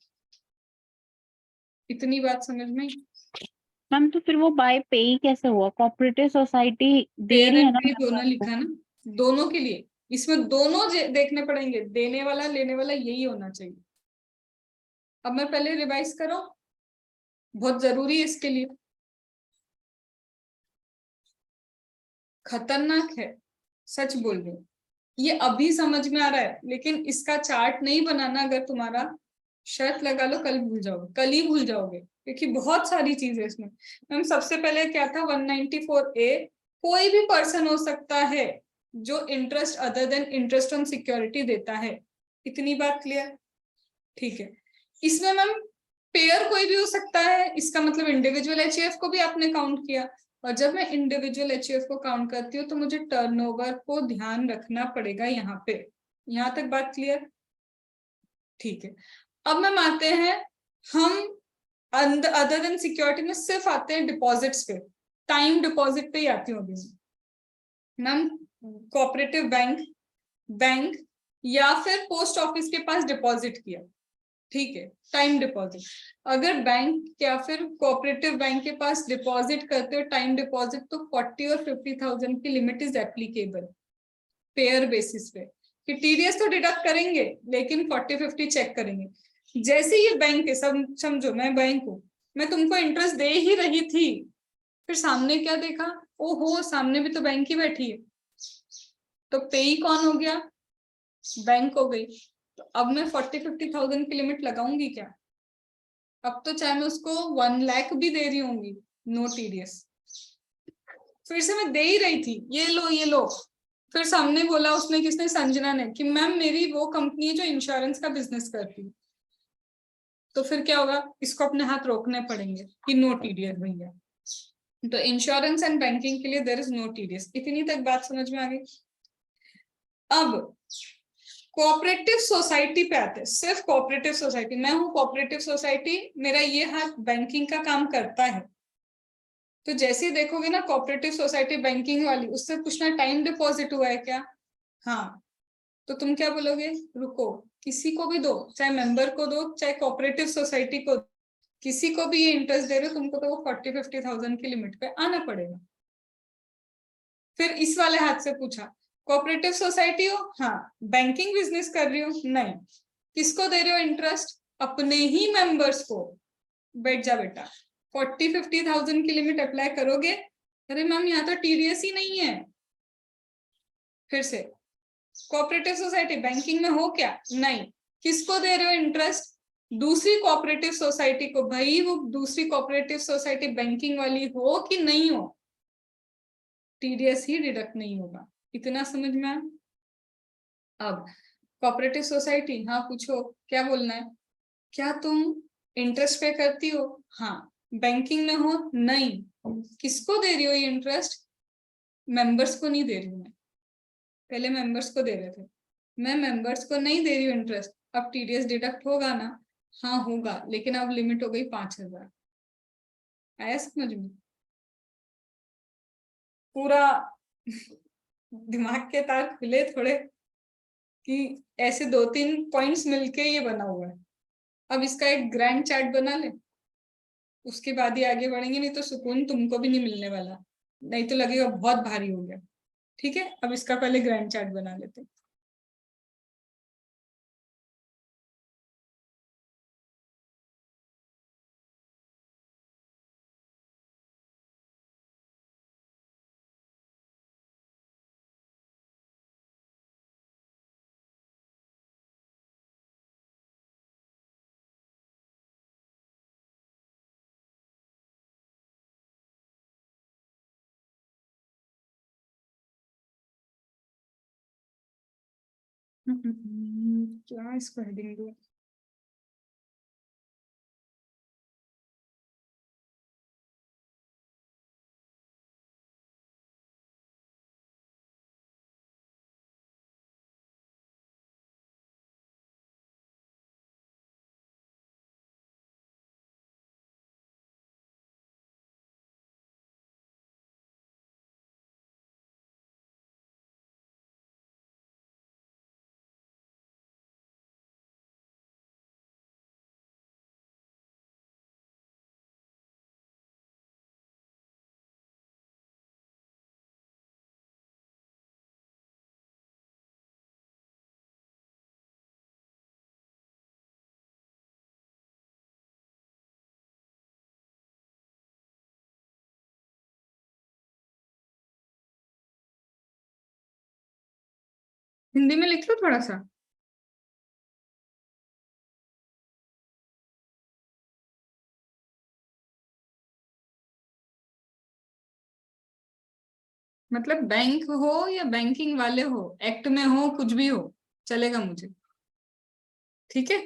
इतनी बात समझ में? मैम तो फिर वो बाय पे ही कैसे हुआ? कोऑपरेटिव सोसाइटी दे पेयर रही है एंड ना पे दोनों members को। लिखा ना, दोनों के लिए। इसमें दोनों देखने पड़ेंगे, देने वाला लेने वाला यही होना चाहिए। अब मैं पहले रिवाइज करूं, बहुत जरूरी है इसके लिए, खतरनाक है, सच बोल रही हूँ। ये अभी समझ में आ रहा है, लेकिन इसका चार्ट नहीं बनाना, अगर तुम्हारा शर्त लगा लो कल भूल जाओगे, कल ही भूल जाओगे, क्योंकि बहुत सारी चीजें इसमें। मैम सबसे पहले क्या था 194A, कोई भी पर्सन हो सकता है जो interest other than interest on security देता है। इतनी बात क्लियर? ठीक है। इसमें मैम पेयर कोई भी हो सकता है, इसका मतलब इंडिविजुअल एचईएफ को भी आपने काउंट किया, और जब मैं इंडिविजुअल एचईएफ को काउंट करती हूँ तो मुझे टर्नओवर को ध्यान रखना पड़ेगा यहाँ पे। यहाँ तक बात क्लियर? ठीक है। अब मैम आते हैं हम अदर देन सिक्योरिटी में सिर्फ आते हैं डिपॉजिट्स पे, टाइम डिपॉजिट पे ही आती हूँ अभी मैम। कोऑपरेटिव बैंक या फिर पोस्ट ऑफिस के पास डिपॉजिट किया, ठीक है, टाइम डिपॉजिट। अगर बैंक या फिर कोऑपरेटिव बैंक के पास डिपॉजिट करते हो टाइम डिपॉजिट, तो 40 और 50,000 की limit is applicable pair basis पे, कि टीडीएस तो डिडक्ट करेंगे लेकिन 40-50 चेक करेंगे। जैसे ये बैंक है, सब समझो मैं बैंक हूं, मैं तुमको इंटरेस्ट दे ही रही थी, फिर सामने क्या देखा, ओहो सामने भी तो बैंक ही बैठी है, तो पे ही कौन हो गया? बैंक हो गई। तो अब मैं 40-50,000 की लिमिट लगाऊंगी क्या? अब तो चाहे मैं उसको 1 लाख भी दे रही होंगी, नो टीडीएस। फिर से मैं दे ही रही थी, ये लो ये लो, फिर सामने बोला उसने, किसने? संजना ने, कि मैम मेरी वो कंपनी है जो इंश्योरेंस का बिजनेस करती है। तो फिर क्या होगा? इसको अपने हाथ रोकने पड़ेंगे कि नो टीडीएस भैया। तो इंश्योरेंस एंड बैंकिंग के लिए देयर इज नो टीडीएस। इतनी तक बात समझ में आ गई? अब कोऑपरेटिव सोसाइटी पे आते हैं, सिर्फ कोऑपरेटिव सोसाइटी। मैं हूं कोऑपरेटिव सोसाइटी, मेरा ये हाथ बैंकिंग का काम करता है, तो जैसे ही देखोगे ना कोऑपरेटिव सोसाइटी बैंकिंग वाली, उससे पूछना टाइम डिपॉजिट हुआ है क्या? हाँ, तो तुम क्या बोलोगे? रुको, किसी को भी दो, चाहे मेंबर को दो चाहे कोऑपरेटिव सोसाइटी को, किसी को भी ये इंटरेस्ट दे रहे हो तुमको, तो वो 40-50,000 की लिमिट पे आना पड़ेगा। फिर इस वाले हाथ से पूछा, कोऑपरेटिव सोसाइटी हो? हाँ। बैंकिंग बिजनेस कर रही हो? नहीं। किसको दे रहे हो इंटरेस्ट? अपने ही मेंबर्स को। बैठ जा बेटा, 40-50,000 की लिमिट अप्लाई करोगे? अरे मैम यहाँ तो टीडीएस ही नहीं है। फिर से, कोऑपरेटिव सोसाइटी बैंकिंग में हो क्या? नहीं। किसको दे रहे हो इंटरेस्ट? दूसरी कोऑपरेटिव सोसाइटी को। भाई वो दूसरी कोऑपरेटिव सोसाइटी बैंकिंग वाली हो कि नहीं हो, टीडीएस ही डिडक्ट नहीं होगा। इतना समझ में आया? अब कोऑपरेटिव सोसाइटी, हाँ पूछो क्या बोलना है? क्या तुम इंटरेस्ट पे करती हो? हाँ। बैंकिंग में हो? नहीं। किसको दे रही हो ये इंटरेस्ट? मेंबर्स को नहीं दे रही हूँ मैं, पहले मेंबर्स को दे रहे थे, मैं मेंबर्स को नहीं दे रही हूँ इंटरेस्ट। अब टीडीएस डिडक्ट होगा ना? हाँ होगा, लेकिन अब लिमिट हो गई 5,000। आया समझ में? पूरा दिमाग के तार खुले थोड़े, कि ऐसे 2-3 पॉइंट्स मिलके ये बना हुआ है। अब इसका एक ग्रैंड चार्ट बना ले, उसके बाद ही आगे बढ़ेंगे, नहीं तो सुकून तुमको भी नहीं मिलने वाला, नहीं तो लगेगा बहुत भारी हो गया। ठीक है, अब इसका पहले ग्रैंड चार्ट बना लेते हैं। क्या इसको हेडिंग दूं? हिंदी में लिख लो थोड़ा सा। मतलब बैंक हो या बैंकिंग वाले हो, एक्ट में हो, कुछ भी हो, चलेगा मुझे। ठीक है।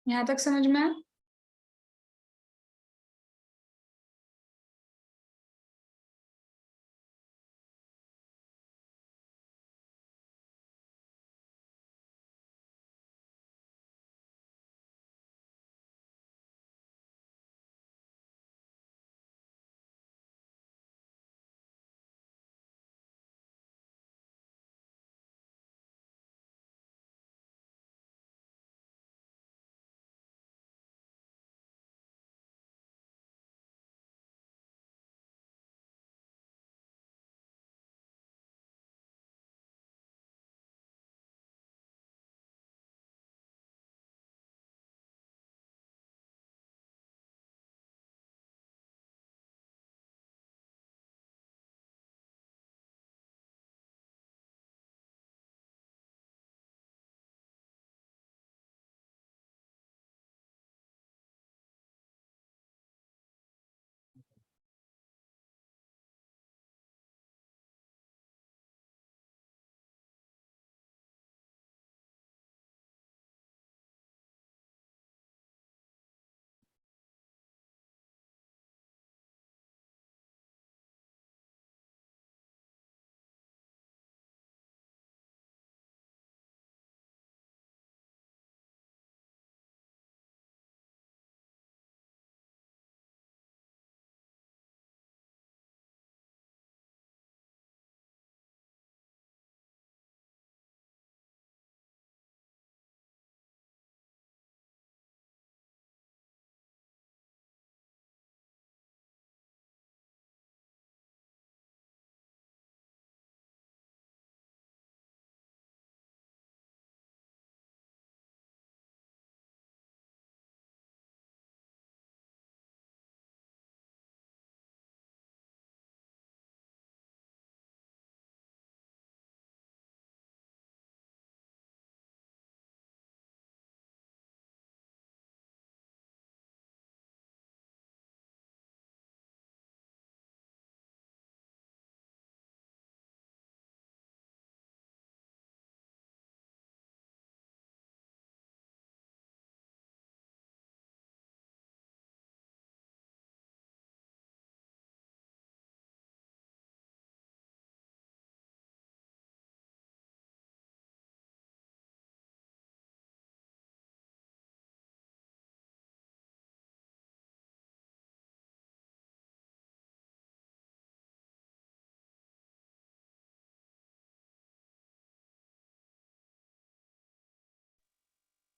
यहाँ तक समझ में आया?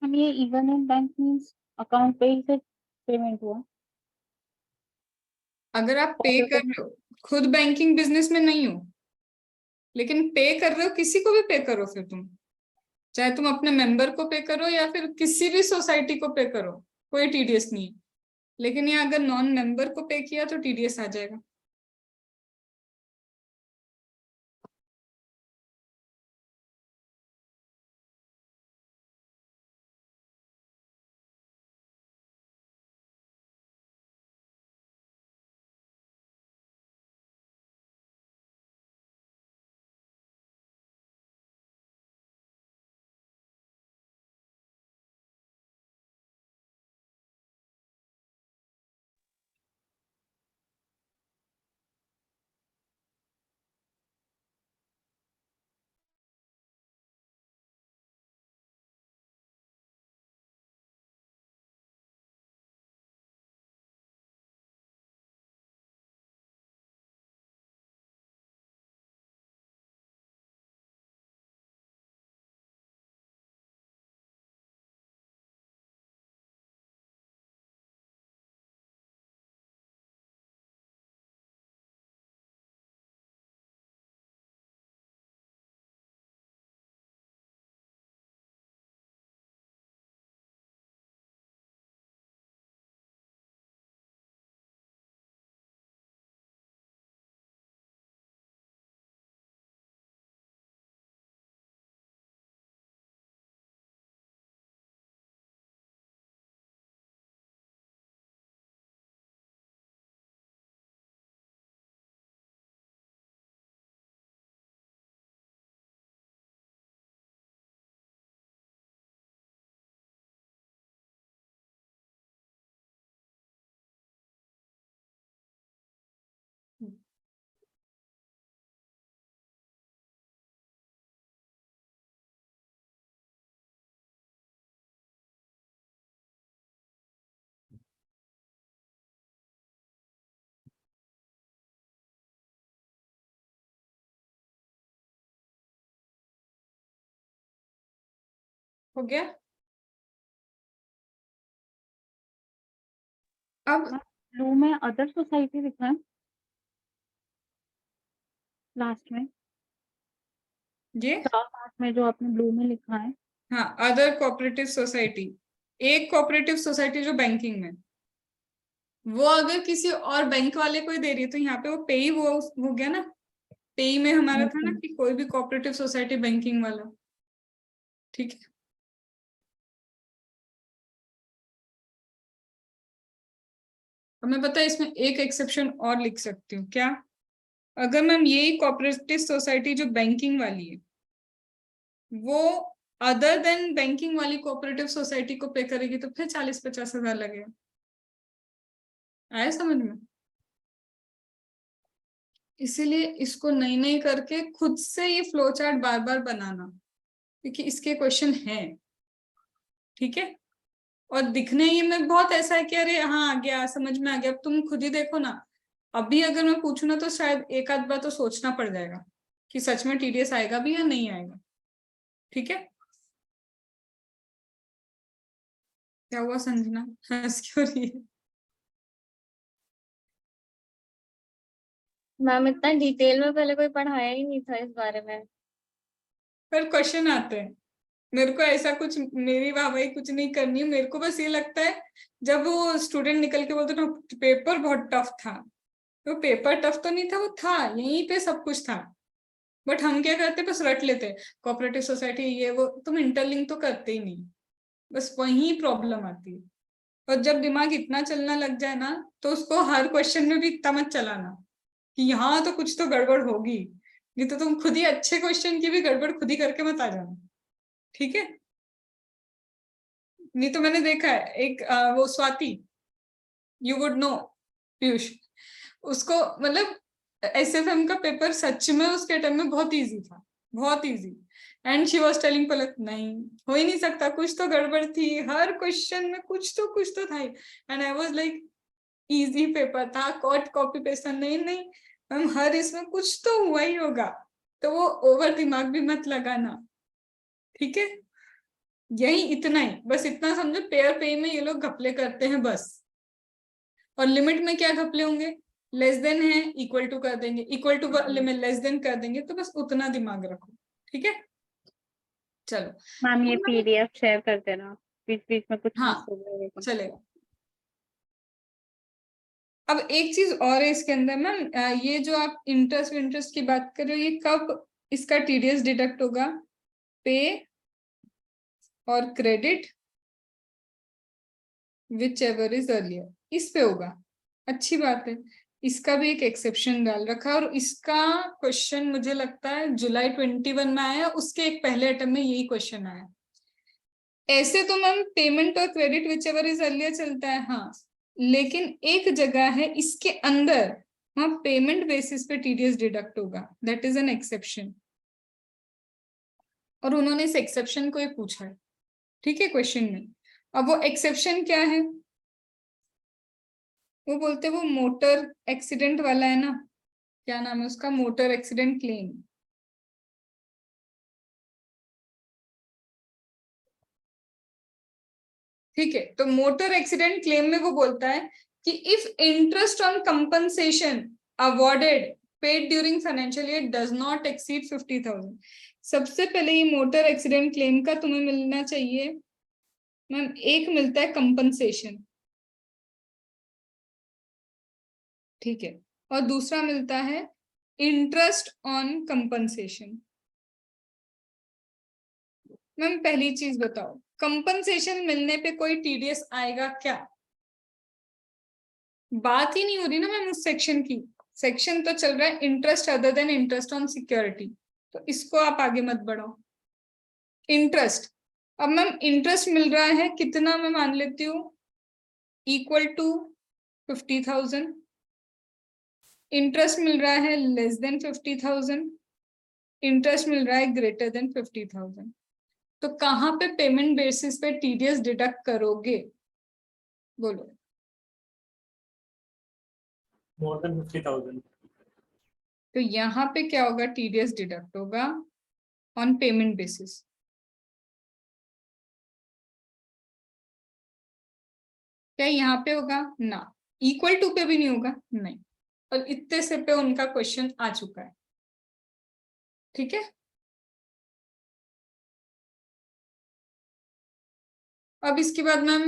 हम ये even in bank means account पे ही से पेमेंट हुआ। अगर आप पे कर रहे हो, खुद बैंकिंग बिजनेस में नहीं हो, लेकिन पे कर रहे हो, किसी को भी पे करो, फिर तुम चाहे तुम अपने मेंबर को पे करो या फिर किसी भी सोसाइटी को पे करो, कोई टीडीएस नहीं है। लेकिन ये अगर नॉन मेंबर को पे किया तो टीडीएस आ जाएगा। हो गया? अब ब्लू में अदर सोसाइटी लिखा है लास्ट में, ये लास्ट में जो आपने ब्लू में लिखा है। हाँ, अदर कोऑपरेटिव सोसाइटी, एक कोऑपरेटिव सोसाइटी जो बैंकिंग में, वो अगर किसी और बैंक वाले को ही दे रही है तो यहाँ पे वो पेई हो गया ना। पेई में हमारा था ना कि कोई भी कोऑपरेटिव सोसाइटी बैंकिंग वाला, ठीक है। हमें पता है इसमें एक एक्सेप्शन और लिख सकती हूँ, क्या? अगर मैम यही कोऑपरेटिव सोसाइटी जो बैंकिंग वाली है वो अदर देन बैंकिंग वाली कोऑपरेटिव सोसाइटी को पे करेगी तो फिर 40-50 हजार लगेगा। आया समझ में? इसीलिए इसको नहीं करके खुद से ये फ्लो चार्ट बार बार बनाना, क्योंकि इसके क्वेश्चन हैं, ठीक है। और दिखने ये में बहुत ऐसा है कि अरे हाँ आ गया, समझ में आ गया। अब तुम खुद ही देखो ना, अभी अगर मैं पूछूं ना तो शायद एक आध बार तो सोचना पड़ जाएगा कि सच में टीडीएस आएगा भी या नहीं आएगा, ठीक है। क्या हुआ संजना, हंस क्यों रही है? मैम इतना डिटेल में पहले कोई पढ़ाया ही नहीं था इस बारे में। पर क्वेश्चन आते हैं। मेरे को ऐसा कुछ, मेरी वाहवाही कुछ नहीं करनी है, मेरे को बस ये लगता है जब वो स्टूडेंट निकल के बोलते ना पेपर बहुत टफ था, तो पेपर टफ तो नहीं था, वो था यहीं पे सब कुछ था। बट हम क्या करते, बस रट लेते, कोऑपरेटिव सोसाइटी ये वो, तुम इंटरलिंक तो करते ही नहीं, बस वही प्रॉब्लम आती है। और जब दिमाग इतना चलना लग जाए ना तो उसको हर क्वेश्चन में भी इतना मत चलाना कि यहाँ तो कुछ तो गड़बड़ होगी, नहीं तो तुम खुद ही अच्छे क्वेश्चन की भी गड़बड़ खुद ही करके मत आ जाना, ठीक है। नहीं तो मैंने देखा है एक वो Swati, you would know, Piyush, उसको मतलब एसएफएम का पेपर सच में उसके टाइम में बहुत इजी था, बहुत easy. And she was telling Palak नहीं हो ही नहीं सकता, कुछ तो गड़बड़ थी, हर क्वेश्चन में कुछ तो था ही। And I was like easy paper था, कॉपी पेस्ट, नहीं नहीं मैम हर इसमें कुछ तो हुआ ही होगा, तो वो ओवर दिमाग भी मत लगाना, ठीक है। यही इतना ही, बस इतना समझो, पेयर पे में ये लोग घपले करते हैं बस। और लिमिट में क्या घपले होंगे, लेस देन है इक्वल टू कर देंगे, equal to limit less than कर देंगे, तो बस उतना दिमाग रखो, ठीक है। चलो मैम ये पीडीएफ शेयर कर देना, बीच बीच में कुछ हाँ मिस हो गया। चलेगा। अब एक चीज और है इसके अंदर मैम, ये जो आप इंटरेस्ट की बात कर रहे हो, ये कब इसका टीडीएस डिडक्ट होगा? पे और credit which ever is earlier, इस पे होगा। अच्छी बात है, इसका भी एक एक्सेप्शन डाल रखा है, और इसका क्वेश्चन मुझे लगता है जुलाई 21 में आया, उसके एक पहले अटेम्प्ट में यही क्वेश्चन आया। ऐसे तो मैम पेमेंट और credit which ever is earlier चलता है, हाँ, लेकिन एक जगह है इसके अंदर वहां पेमेंट बेसिस पे टीडीएस डिडक्ट होगा, दैट इज एन एक्सेप्शन। और उन्होंने इस एक्सेप्शन को ही पूछा है, ठीक है, क्वेश्चन में। अब वो एक्सेप्शन क्या है, वो बोलते वो मोटर एक्सीडेंट वाला है ना, क्या नाम है उसका, मोटर एक्सीडेंट क्लेम। ठीक है, तो मोटर एक्सीडेंट क्लेम में वो बोलता है कि if interest on compensation awarded paid during financial year does not exceed 50,000। सबसे पहले ये मोटर एक्सीडेंट क्लेम का तुम्हें मिलना चाहिए मैम, एक मिलता है कंपनसेशन, ठीक है, और दूसरा मिलता है इंटरेस्ट ऑन कंपनसेशन। मैम पहली चीज बताओ, कंपनसेशन मिलने पे कोई टीडीएस आएगा क्या? बात ही नहीं हो रही ना मैम उस सेक्शन की, सेक्शन तो चल रहा है interest other than interest on security, तो इसको आप आगे मत बढ़ाओ। इंटरेस्ट, अब मैम इंटरेस्ट मिल रहा है कितना, मैं मान लेती हूँ इक्वल टू 50,000, इंटरेस्ट मिल रहा है लेस देन 50,000, इंटरेस्ट मिल रहा है ग्रेटर देन 50,000, तो कहाँ पे पेमेंट बेसिस पे टीडीएस डिडक्ट करोगे, बोलो। More than 50,000। तो यहाँ पे क्या होगा, टीडीएस डिडक्ट होगा ऑन पेमेंट बेसिस। क्या यहाँ पे होगा? ना। इक्वल टू पे भी नहीं होगा, नहीं। और इतने से पे उनका क्वेश्चन आ चुका है। ठीक है, अब इसके बाद मैम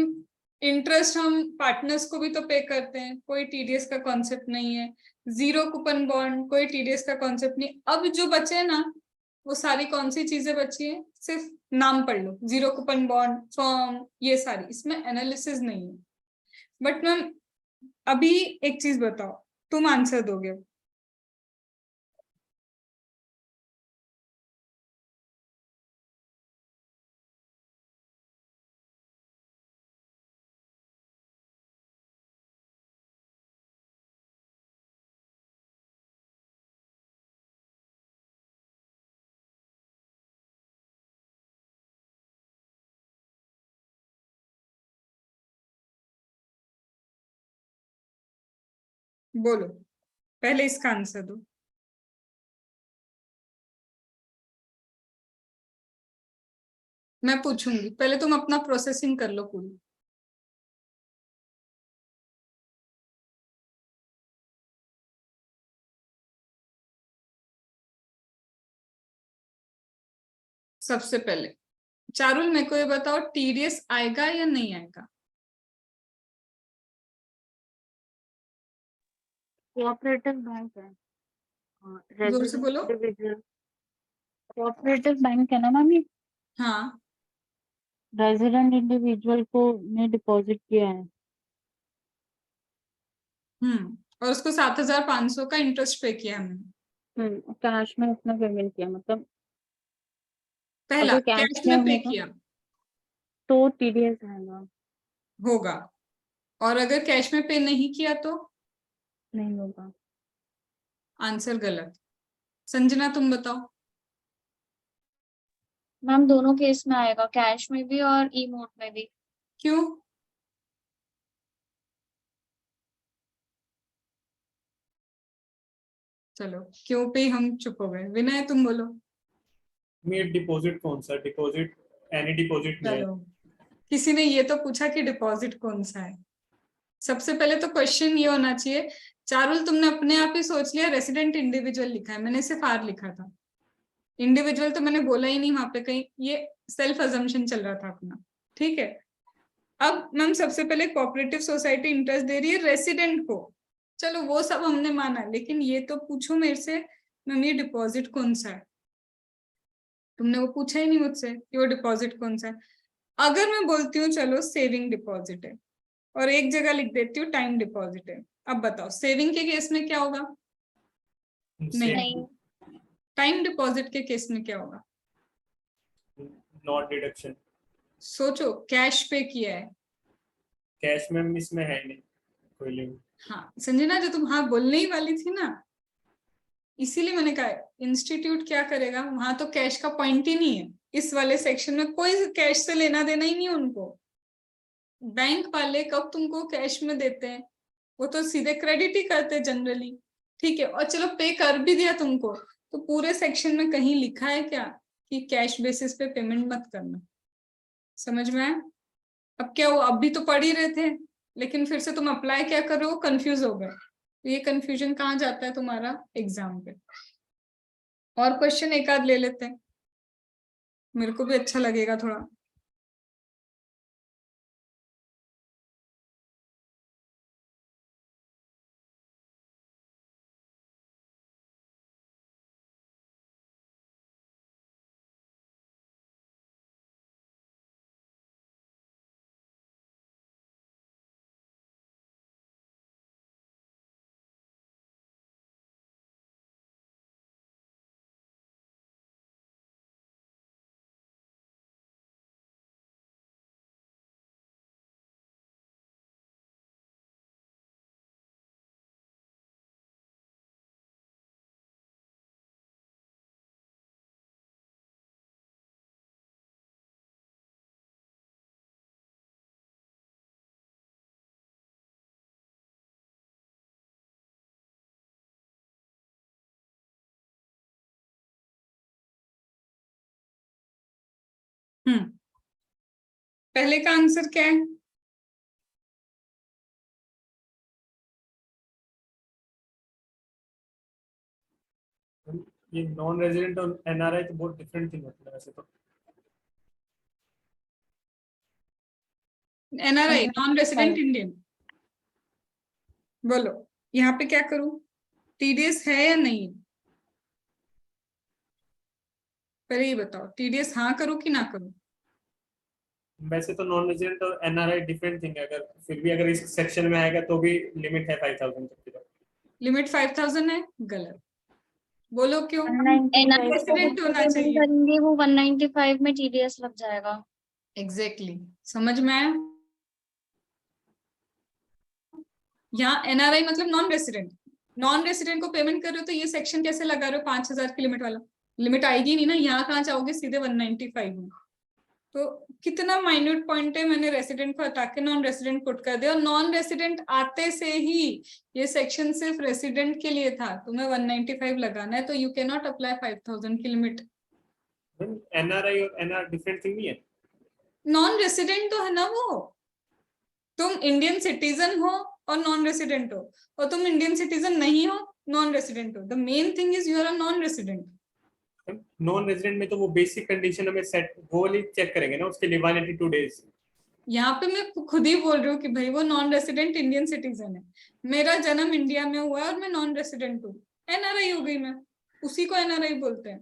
इंटरेस्ट हम पार्टनर्स को भी तो पे करते हैं, कोई टीडीएस का कॉन्सेप्ट नहीं है। जीरो कूपन बॉन्ड, कोई टीडीएस का कॉन्सेप्ट नहीं। अब जो बचे ना, वो सारी कौन सी चीजें बची है? सिर्फ नाम पढ़ लो, जीरो कूपन बॉन्ड, फर्म, ये सारी, इसमें एनालिसिस नहीं है। बट मैम अभी एक चीज बताओ, तुम आंसर दोगे? बोलो, पहले इसका आंसर दो। मैं पूछूंगी, पहले तुम अपना प्रोसेसिंग कर लो पूरी। सबसे पहले चारुल मेरे को ये बताओ, टीडीएस आएगा या नहीं आएगा? कोऑपरेटिव बैंक है, जोर से बोलो। इंडिविजुअल कोऑपरेटिव बैंक है ना मैम, ये हाँ। रेजिडेंट इंडिविजुअल को ने डिपॉजिट किया है। और उसको 7,500 का इंटरेस्ट पे किया हमने। कैश में उसने पेमेंट किया, मतलब पहला अगर कैश कैश में में पे होगा किया तो टीडीएस आएगा, होगा, और अगर कैश में पे नहीं किया तो नहीं होगा। आंसर गलत। संजना तुम बताओ। मैम दोनों केस में आएगा, कैश में भी और ई मोड में भी। क्यों? चलो क्यों पे हम चुप हो गए। विनय तुम बोलो। मैं डिपॉजिट कौन सा डिपॉजिट, एनी डिपॉजिट में चलो, किसी ने ये तो पूछा कि डिपॉजिट कौन सा है। सबसे पहले तो क्वेश्चन ये होना चाहिए, चारुल तुमने अपने आप ही सोच लिया रेसिडेंट इंडिविजुअल लिखा है, मैंने सिर्फ आर लिखा था। इंडिविजुअल तो मैंने बोला ही नहीं वहां पे कहीं, ये सेल्फ अजम्पशन चल रहा था अपना। ठीक है, अब मैम सबसे पहले कोऑपरेटिव सोसाइटी इंटरेस्ट दे रही है रेसिडेंट को, चलो वो सब हमने माना, लेकिन ये तो पूछो मेरे से मैम ये डिपॉजिट कौन सा है। तुमने वो पूछा ही नहीं मुझसे कि वो डिपॉजिट कौन सा है। अगर मैं बोलती हूँ चलो सेविंग डिपॉजिट है, और एक जगह लिख देती हूँ टाइम डिपॉजिट है, अब बताओ सेविंग के केस में क्या होगा? नहीं। नहीं। टाइम डिपॉजिट के केस में क्या होगा? Not deduction. सोचो, कैश पे किया है। कैश में इसमें है नहीं कोई लिमिट। हाँ संजना, जो तुम हाँ बोलने ही वाली थी ना, इसीलिए मैंने कहा इंस्टीट्यूट क्या करेगा, वहां तो कैश का पॉइंट ही नहीं है। इस वाले सेक्शन में कोई कैश से लेना देना ही नहीं उनको। बैंक वाले कब तुमको कैश में देते हैं? वो तो सीधे क्रेडिट ही करते हैं जनरली। ठीक है, और चलो पे कर भी दिया तुमको, तो पूरे सेक्शन में कहीं लिखा है क्या कि कैश बेसिस पे पेमेंट मत करना? समझ में आया? अब क्या वो अब भी तो पढ़ ही रहे थे, लेकिन फिर से तुम अप्लाई क्या कर रहे हो, कंफ्यूज हो गए। तो ये कंफ्यूजन कहाँ जाता है तुम्हारा? एग्जाम पे। और क्वेश्चन एक आध ले लेते हैं, मेरे को भी अच्छा लगेगा थोड़ा। पहले का आंसर क्या है? ये नॉन रेजिडेंट और एनआरआई तो बहुत डिफरेंट थिंग होती है वैसे तो। एनआरआई नॉन रेसिडेंट इंडियन, बोलो यहाँ पे क्या करूं, टीडीएस है या नहीं? पहले ये बताओ, टीडीएस हाँ करूं कि ना करूं? वैसे तो नॉन रेजिडेंट और एनआरआई डिफरेंट थिंग है, अगर फिर भी अगर इस सेक्शन में आएगा तो भी लिमिट है 5000 तक की। लिमिट 5000 है, गलत। बोलो क्यों? 195 रेसिडेंट होना चाहिए। करेंगे वो 195 में टीडीएस लग जाएगा। एग्जैक्टली समझ में आया? यहाँ एनआरआई मतलब नॉन रेसिडेंट, नॉन रेसिडेंट को पेमेंट कर रहे हो तो ये सेक्शन कैसे लगा रहे हो 5000 की लिमिट वाला? लिमिट आएगी नहीं ना, यहाँ कहाँ जाओगे, सीधे 195 में। तो कितना माइन्यूट पॉइंट है, मैंने रेसिडेंट को हटा के नॉन रेसिडेंट पुट कर दिया, और नॉन रेसिडेंट आते से ही ये सेक्शन सिर्फ रेसिडेंट के लिए था, तुम्हें 195 लगाना है, तो यू कैन नॉट अप्लाई 5000 की लिमिट। एनआरआई और एनआर डिफरेंट थिंग नहीं है? नॉन रेसिडेंट तो है ना वो, तुम इंडियन सिटीजन हो और नॉन रेसिडेंट हो, और तुम इंडियन सिटीजन नहीं हो, नॉन रेसिडेंट हो। The main thing is you are a non resident. Non resident में तो वो बेसिक कंडीशन हमें सेट वो वाली चेक करेंगे ना, उसके लिए 182 डेज। यहाँ पे मैं खुद ही बोल रही हूँ कि भाई वो नॉन रेसिडेंट इंडियन सिटीजन है, मेरा जन्म इंडिया में हुआ है और मैं नॉन रेसिडेंट हूँ, एनआरआई हो गई मैं, उसी को एनआरआई बोलते हैं,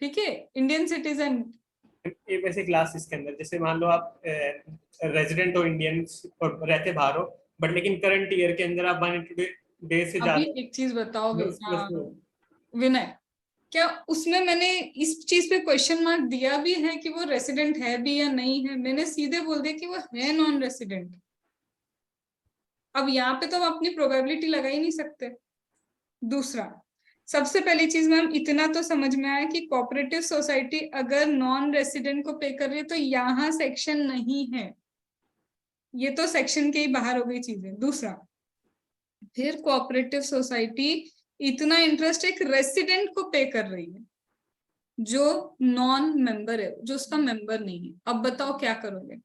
ठीक है, इंडियन सिटीजन। ये वैसे क्लासेस के अंदर जैसे मान लो आप रेजिडेंट हो इंडियन और रहते बाहर हो, बट लेकिन करंट ईयर के अंदर आप 182 डेज से अभी ज्यादा। एक चीज बताओ plus विनय, क्या उसमें मैंने इस चीज पे क्वेश्चन मार्क दिया भी है कि वो रेसिडेंट है भी या नहीं है? मैंने सीधे बोल दिया कि वो है नॉन रेसिडेंट। अब यहाँ पे तो हम अपनी प्रोबेबिलिटी लगा ही नहीं सकते। दूसरा, सबसे पहली चीज मैम इतना तो समझ में आया कि कोऑपरेटिव सोसाइटी अगर नॉन रेसिडेंट को पे कर रही है तो यहाँ सेक्शन नहीं है, ये तो सेक्शन के ही बाहर हो गई चीजें। दूसरा, फिर कोऑपरेटिव सोसाइटी इतना इंटरेस्ट एक रेसिडेंट को पे कर रही है जो नॉन मेंबर है, जो उसका मेंबर नहीं है। अब बताओ क्या करोगे?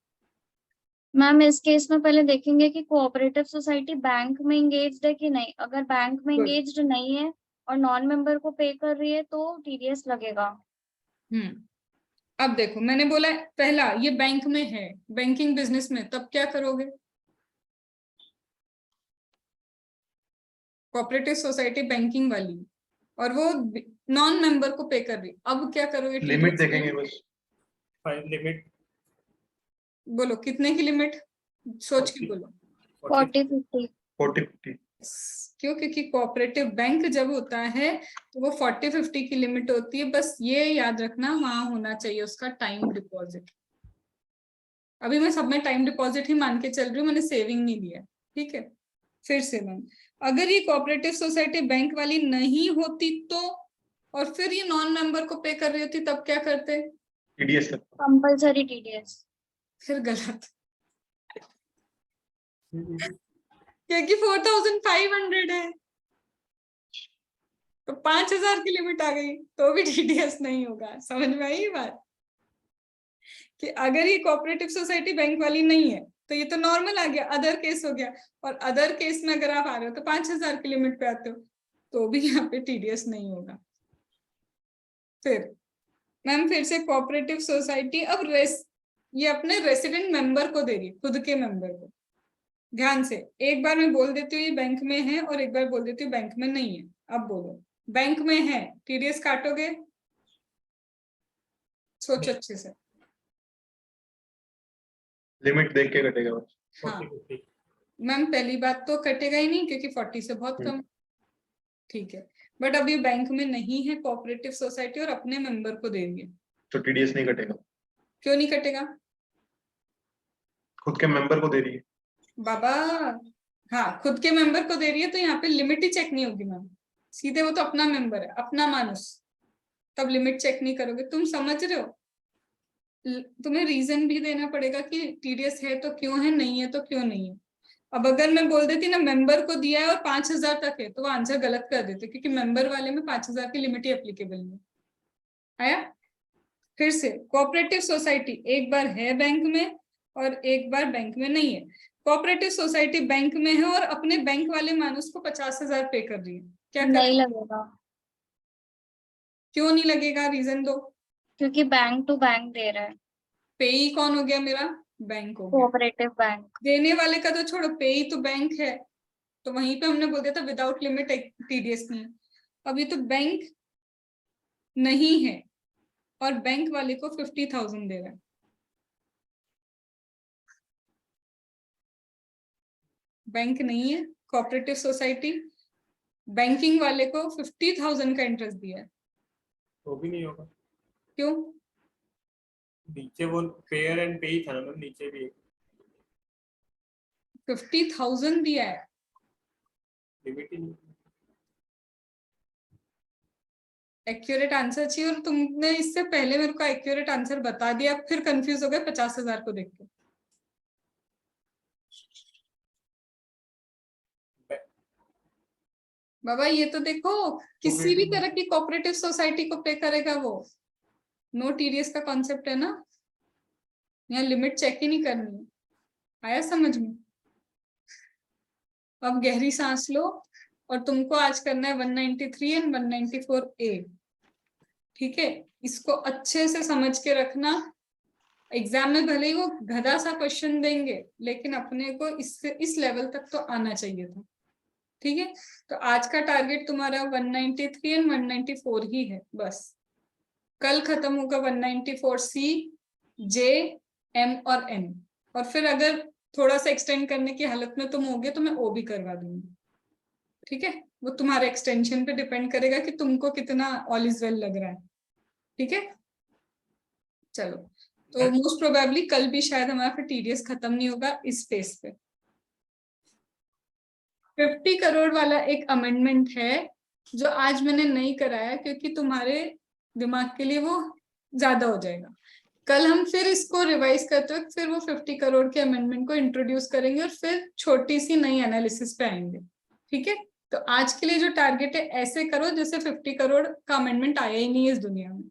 मैम इस केस में पहले देखेंगे कि कोऑपरेटिव सोसाइटी बैंक में एंगेज्ड है कि नहीं। अगर बैंक में Good. एंगेज्ड नहीं है और नॉन मेंबर को पे कर रही है तो टीडीएस लगेगा। अब देखो, मैंने बोला पहला ये बैंक में है, बैंकिंग बिजनेस में, तब क्या करोगे? कोऑपरेटिव सोसाइटी बैंकिंग वाली और वो नॉन मेंबर को पे कर रही, अब क्या करोगे? लिमिट देखेंगे बस। लिमिट बोलो कितने की लिमिट, सोच के बोलो। 40-50। 40-50। क्यों? क्योंकि कोऑपरेटिव बैंक जब होता है तो वो 40-50 की लिमिट होती है। बस ये याद रखना वहां होना चाहिए उसका टाइम डिपॉजिट। अभी मैं सब में टाइम डिपॉजिट ही मान के चल रही हूँ, मैंने सेविंग नहीं लिया, ठीक है। फिर से मैम, अगर ये कोऑपरेटिव सोसाइटी बैंक वाली नहीं होती तो, और फिर ये नॉन मेंबर को पे कर रही होती, तब क्या करते? TDS compulsory TDS. फिर गलत, क्योंकि 4500 है तो 5000 की लिमिट आ गई तो भी टीडीएस नहीं होगा। समझ में आई बात? कि अगर ये कोऑपरेटिव सोसाइटी बैंक वाली नहीं है तो ये तो नॉर्मल आ गया, अदर केस हो गया, और अदर केस में अगर आप आ रहे हो तो 5000 की लिमिट पे आते हो तो भी यहाँ पे टीडीएस नहीं होगा। फिर मैम फिर से कोऑपरेटिव सोसाइटी अब ये अपने रेसिडेंट मेंबर को दे रही है, खुद के मेंबर को। ध्यान से, एक बार मैं बोल देती हूँ ये बैंक में है और एक बार बोल देती हूँ बैंक में नहीं है। अब बोलो, बैंक में है, टीडीएस काटोगे? सोचो अच्छे से। लिमिट देख के कटेगा बस। हाँ मैम, पहली बात तो कटेगा ही नहीं क्योंकि 40 से बहुत कम, ठीक है। बट अब ये बैंक में नहीं है कोऑपरेटिव सोसाइटी और अपने मेंबर को देंगे तो टीडीएस नहीं कटेगा। क्यों नहीं कटेगा? खुद के मेंबर को दे रही है बाबा। हाँ, खुद के मेंबर को दे रही है तो यहाँ पे लिमिट ही चेक नहीं होगी मैम, सीधे वो तो अपना मेंबर है, अपना मानुस, तब लिमिट चेक नहीं करोगे। तुम समझ रहे हो? तुम्हें रीजन भी देना पड़ेगा कि टीडीएस है तो क्यों है, नहीं है तो क्यों नहीं है। अब अगर मैं बोल देती ना मेंबर को दिया है और 5000 तक है तो वो आंसर गलत कर देते, क्योंकि मेंबर वाले में 5000 की लिमिट ही एप्लीकेबल नहीं आया। फिर से, कोऑपरेटिव सोसाइटी एक बार है बैंक में और एक बार बैंक में नहीं है। कोऑपरेटिव सोसाइटी बैंक में है और अपने बैंक वाले मानुस को 50,000 पे कर रही है, क्या कर? नहीं लगेगा। क्यों नहीं लगेगा, रीजन दो। क्योंकि बैंक टू बैंक दे रहा है, पेई कौन हो गया मेरा, बैंक हो गया। Cooperative bank. देने वाले का तो छोड़ो, पेई तो बैंक है, तो वहीं पे हमने बोल दिया था विदाउट लिमिट टीडीएस नहीं। अब ये तो बैंक नहीं है और बैंक वाले को 50,000 दे रहा है। बैंक नहीं है, कोऑपरेटिव सोसाइटी, बैंकिंग वाले को 50,000 का इंटरेस्ट दिया है। तो भी नहीं होगा, क्यों? नीचे वो पेयर एंड पे था ना मैम, नीचे भी 50,000 दिया है। लिमिट ही नहीं। एक्यूरेट आंसर चाहिए और तुमने इससे पहले मेरे को एक्यूरेट आंसर बता दिया, फिर कंफ्यूज हो गए 50,000 को देख के। बाबा ये तो देखो, किसी भी तरह की कोऑपरेटिव सोसाइटी को पे करेगा वो, नो टीडीएस का कॉन्सेप्ट है ना, यहाँ लिमिट चेक ही नहीं करनी है। आया समझ में? अब गहरी सांस लो, और तुमको आज करना है 193 एंड 194A। ठीक है, इसको अच्छे से समझ के रखना। एग्जाम में भले ही वो गधा सा क्वेश्चन देंगे, लेकिन अपने को इस लेवल तक तो आना चाहिए था। ठीक है, तो आज का टारगेट तुम्हारा 193 एंड 194 ही है बस। कल खत्म होगा 194C, J, M और N, और फिर अगर थोड़ा सा एक्सटेंड करने की हालत में तुम होगे तो मैं O भी करवा दूंगी। ठीक है, वो तुम्हारे एक्सटेंशन पे डिपेंड करेगा कि तुमको कितना ऑल इज वेल लग रहा है। ठीक है, चलो, तो मोस्ट प्रोबेबली कल भी शायद हमारा फिर टीडीएस खत्म नहीं होगा इस फेस पे। 50 करोड़ वाला एक अमेंडमेंट है जो आज मैंने नहीं कराया, क्योंकि तुम्हारे दिमाग के लिए वो ज्यादा हो जाएगा। कल हम फिर इसको रिवाइज करते वक्त फिर वो 50 करोड़ के अमेंडमेंट को इंट्रोड्यूस करेंगे और फिर छोटी सी नई एनालिसिस पे आएंगे। ठीक है, तो आज के लिए जो टारगेट है ऐसे करो जैसे 50 करोड़ का अमेंडमेंट आया ही नहीं है इस दुनिया में।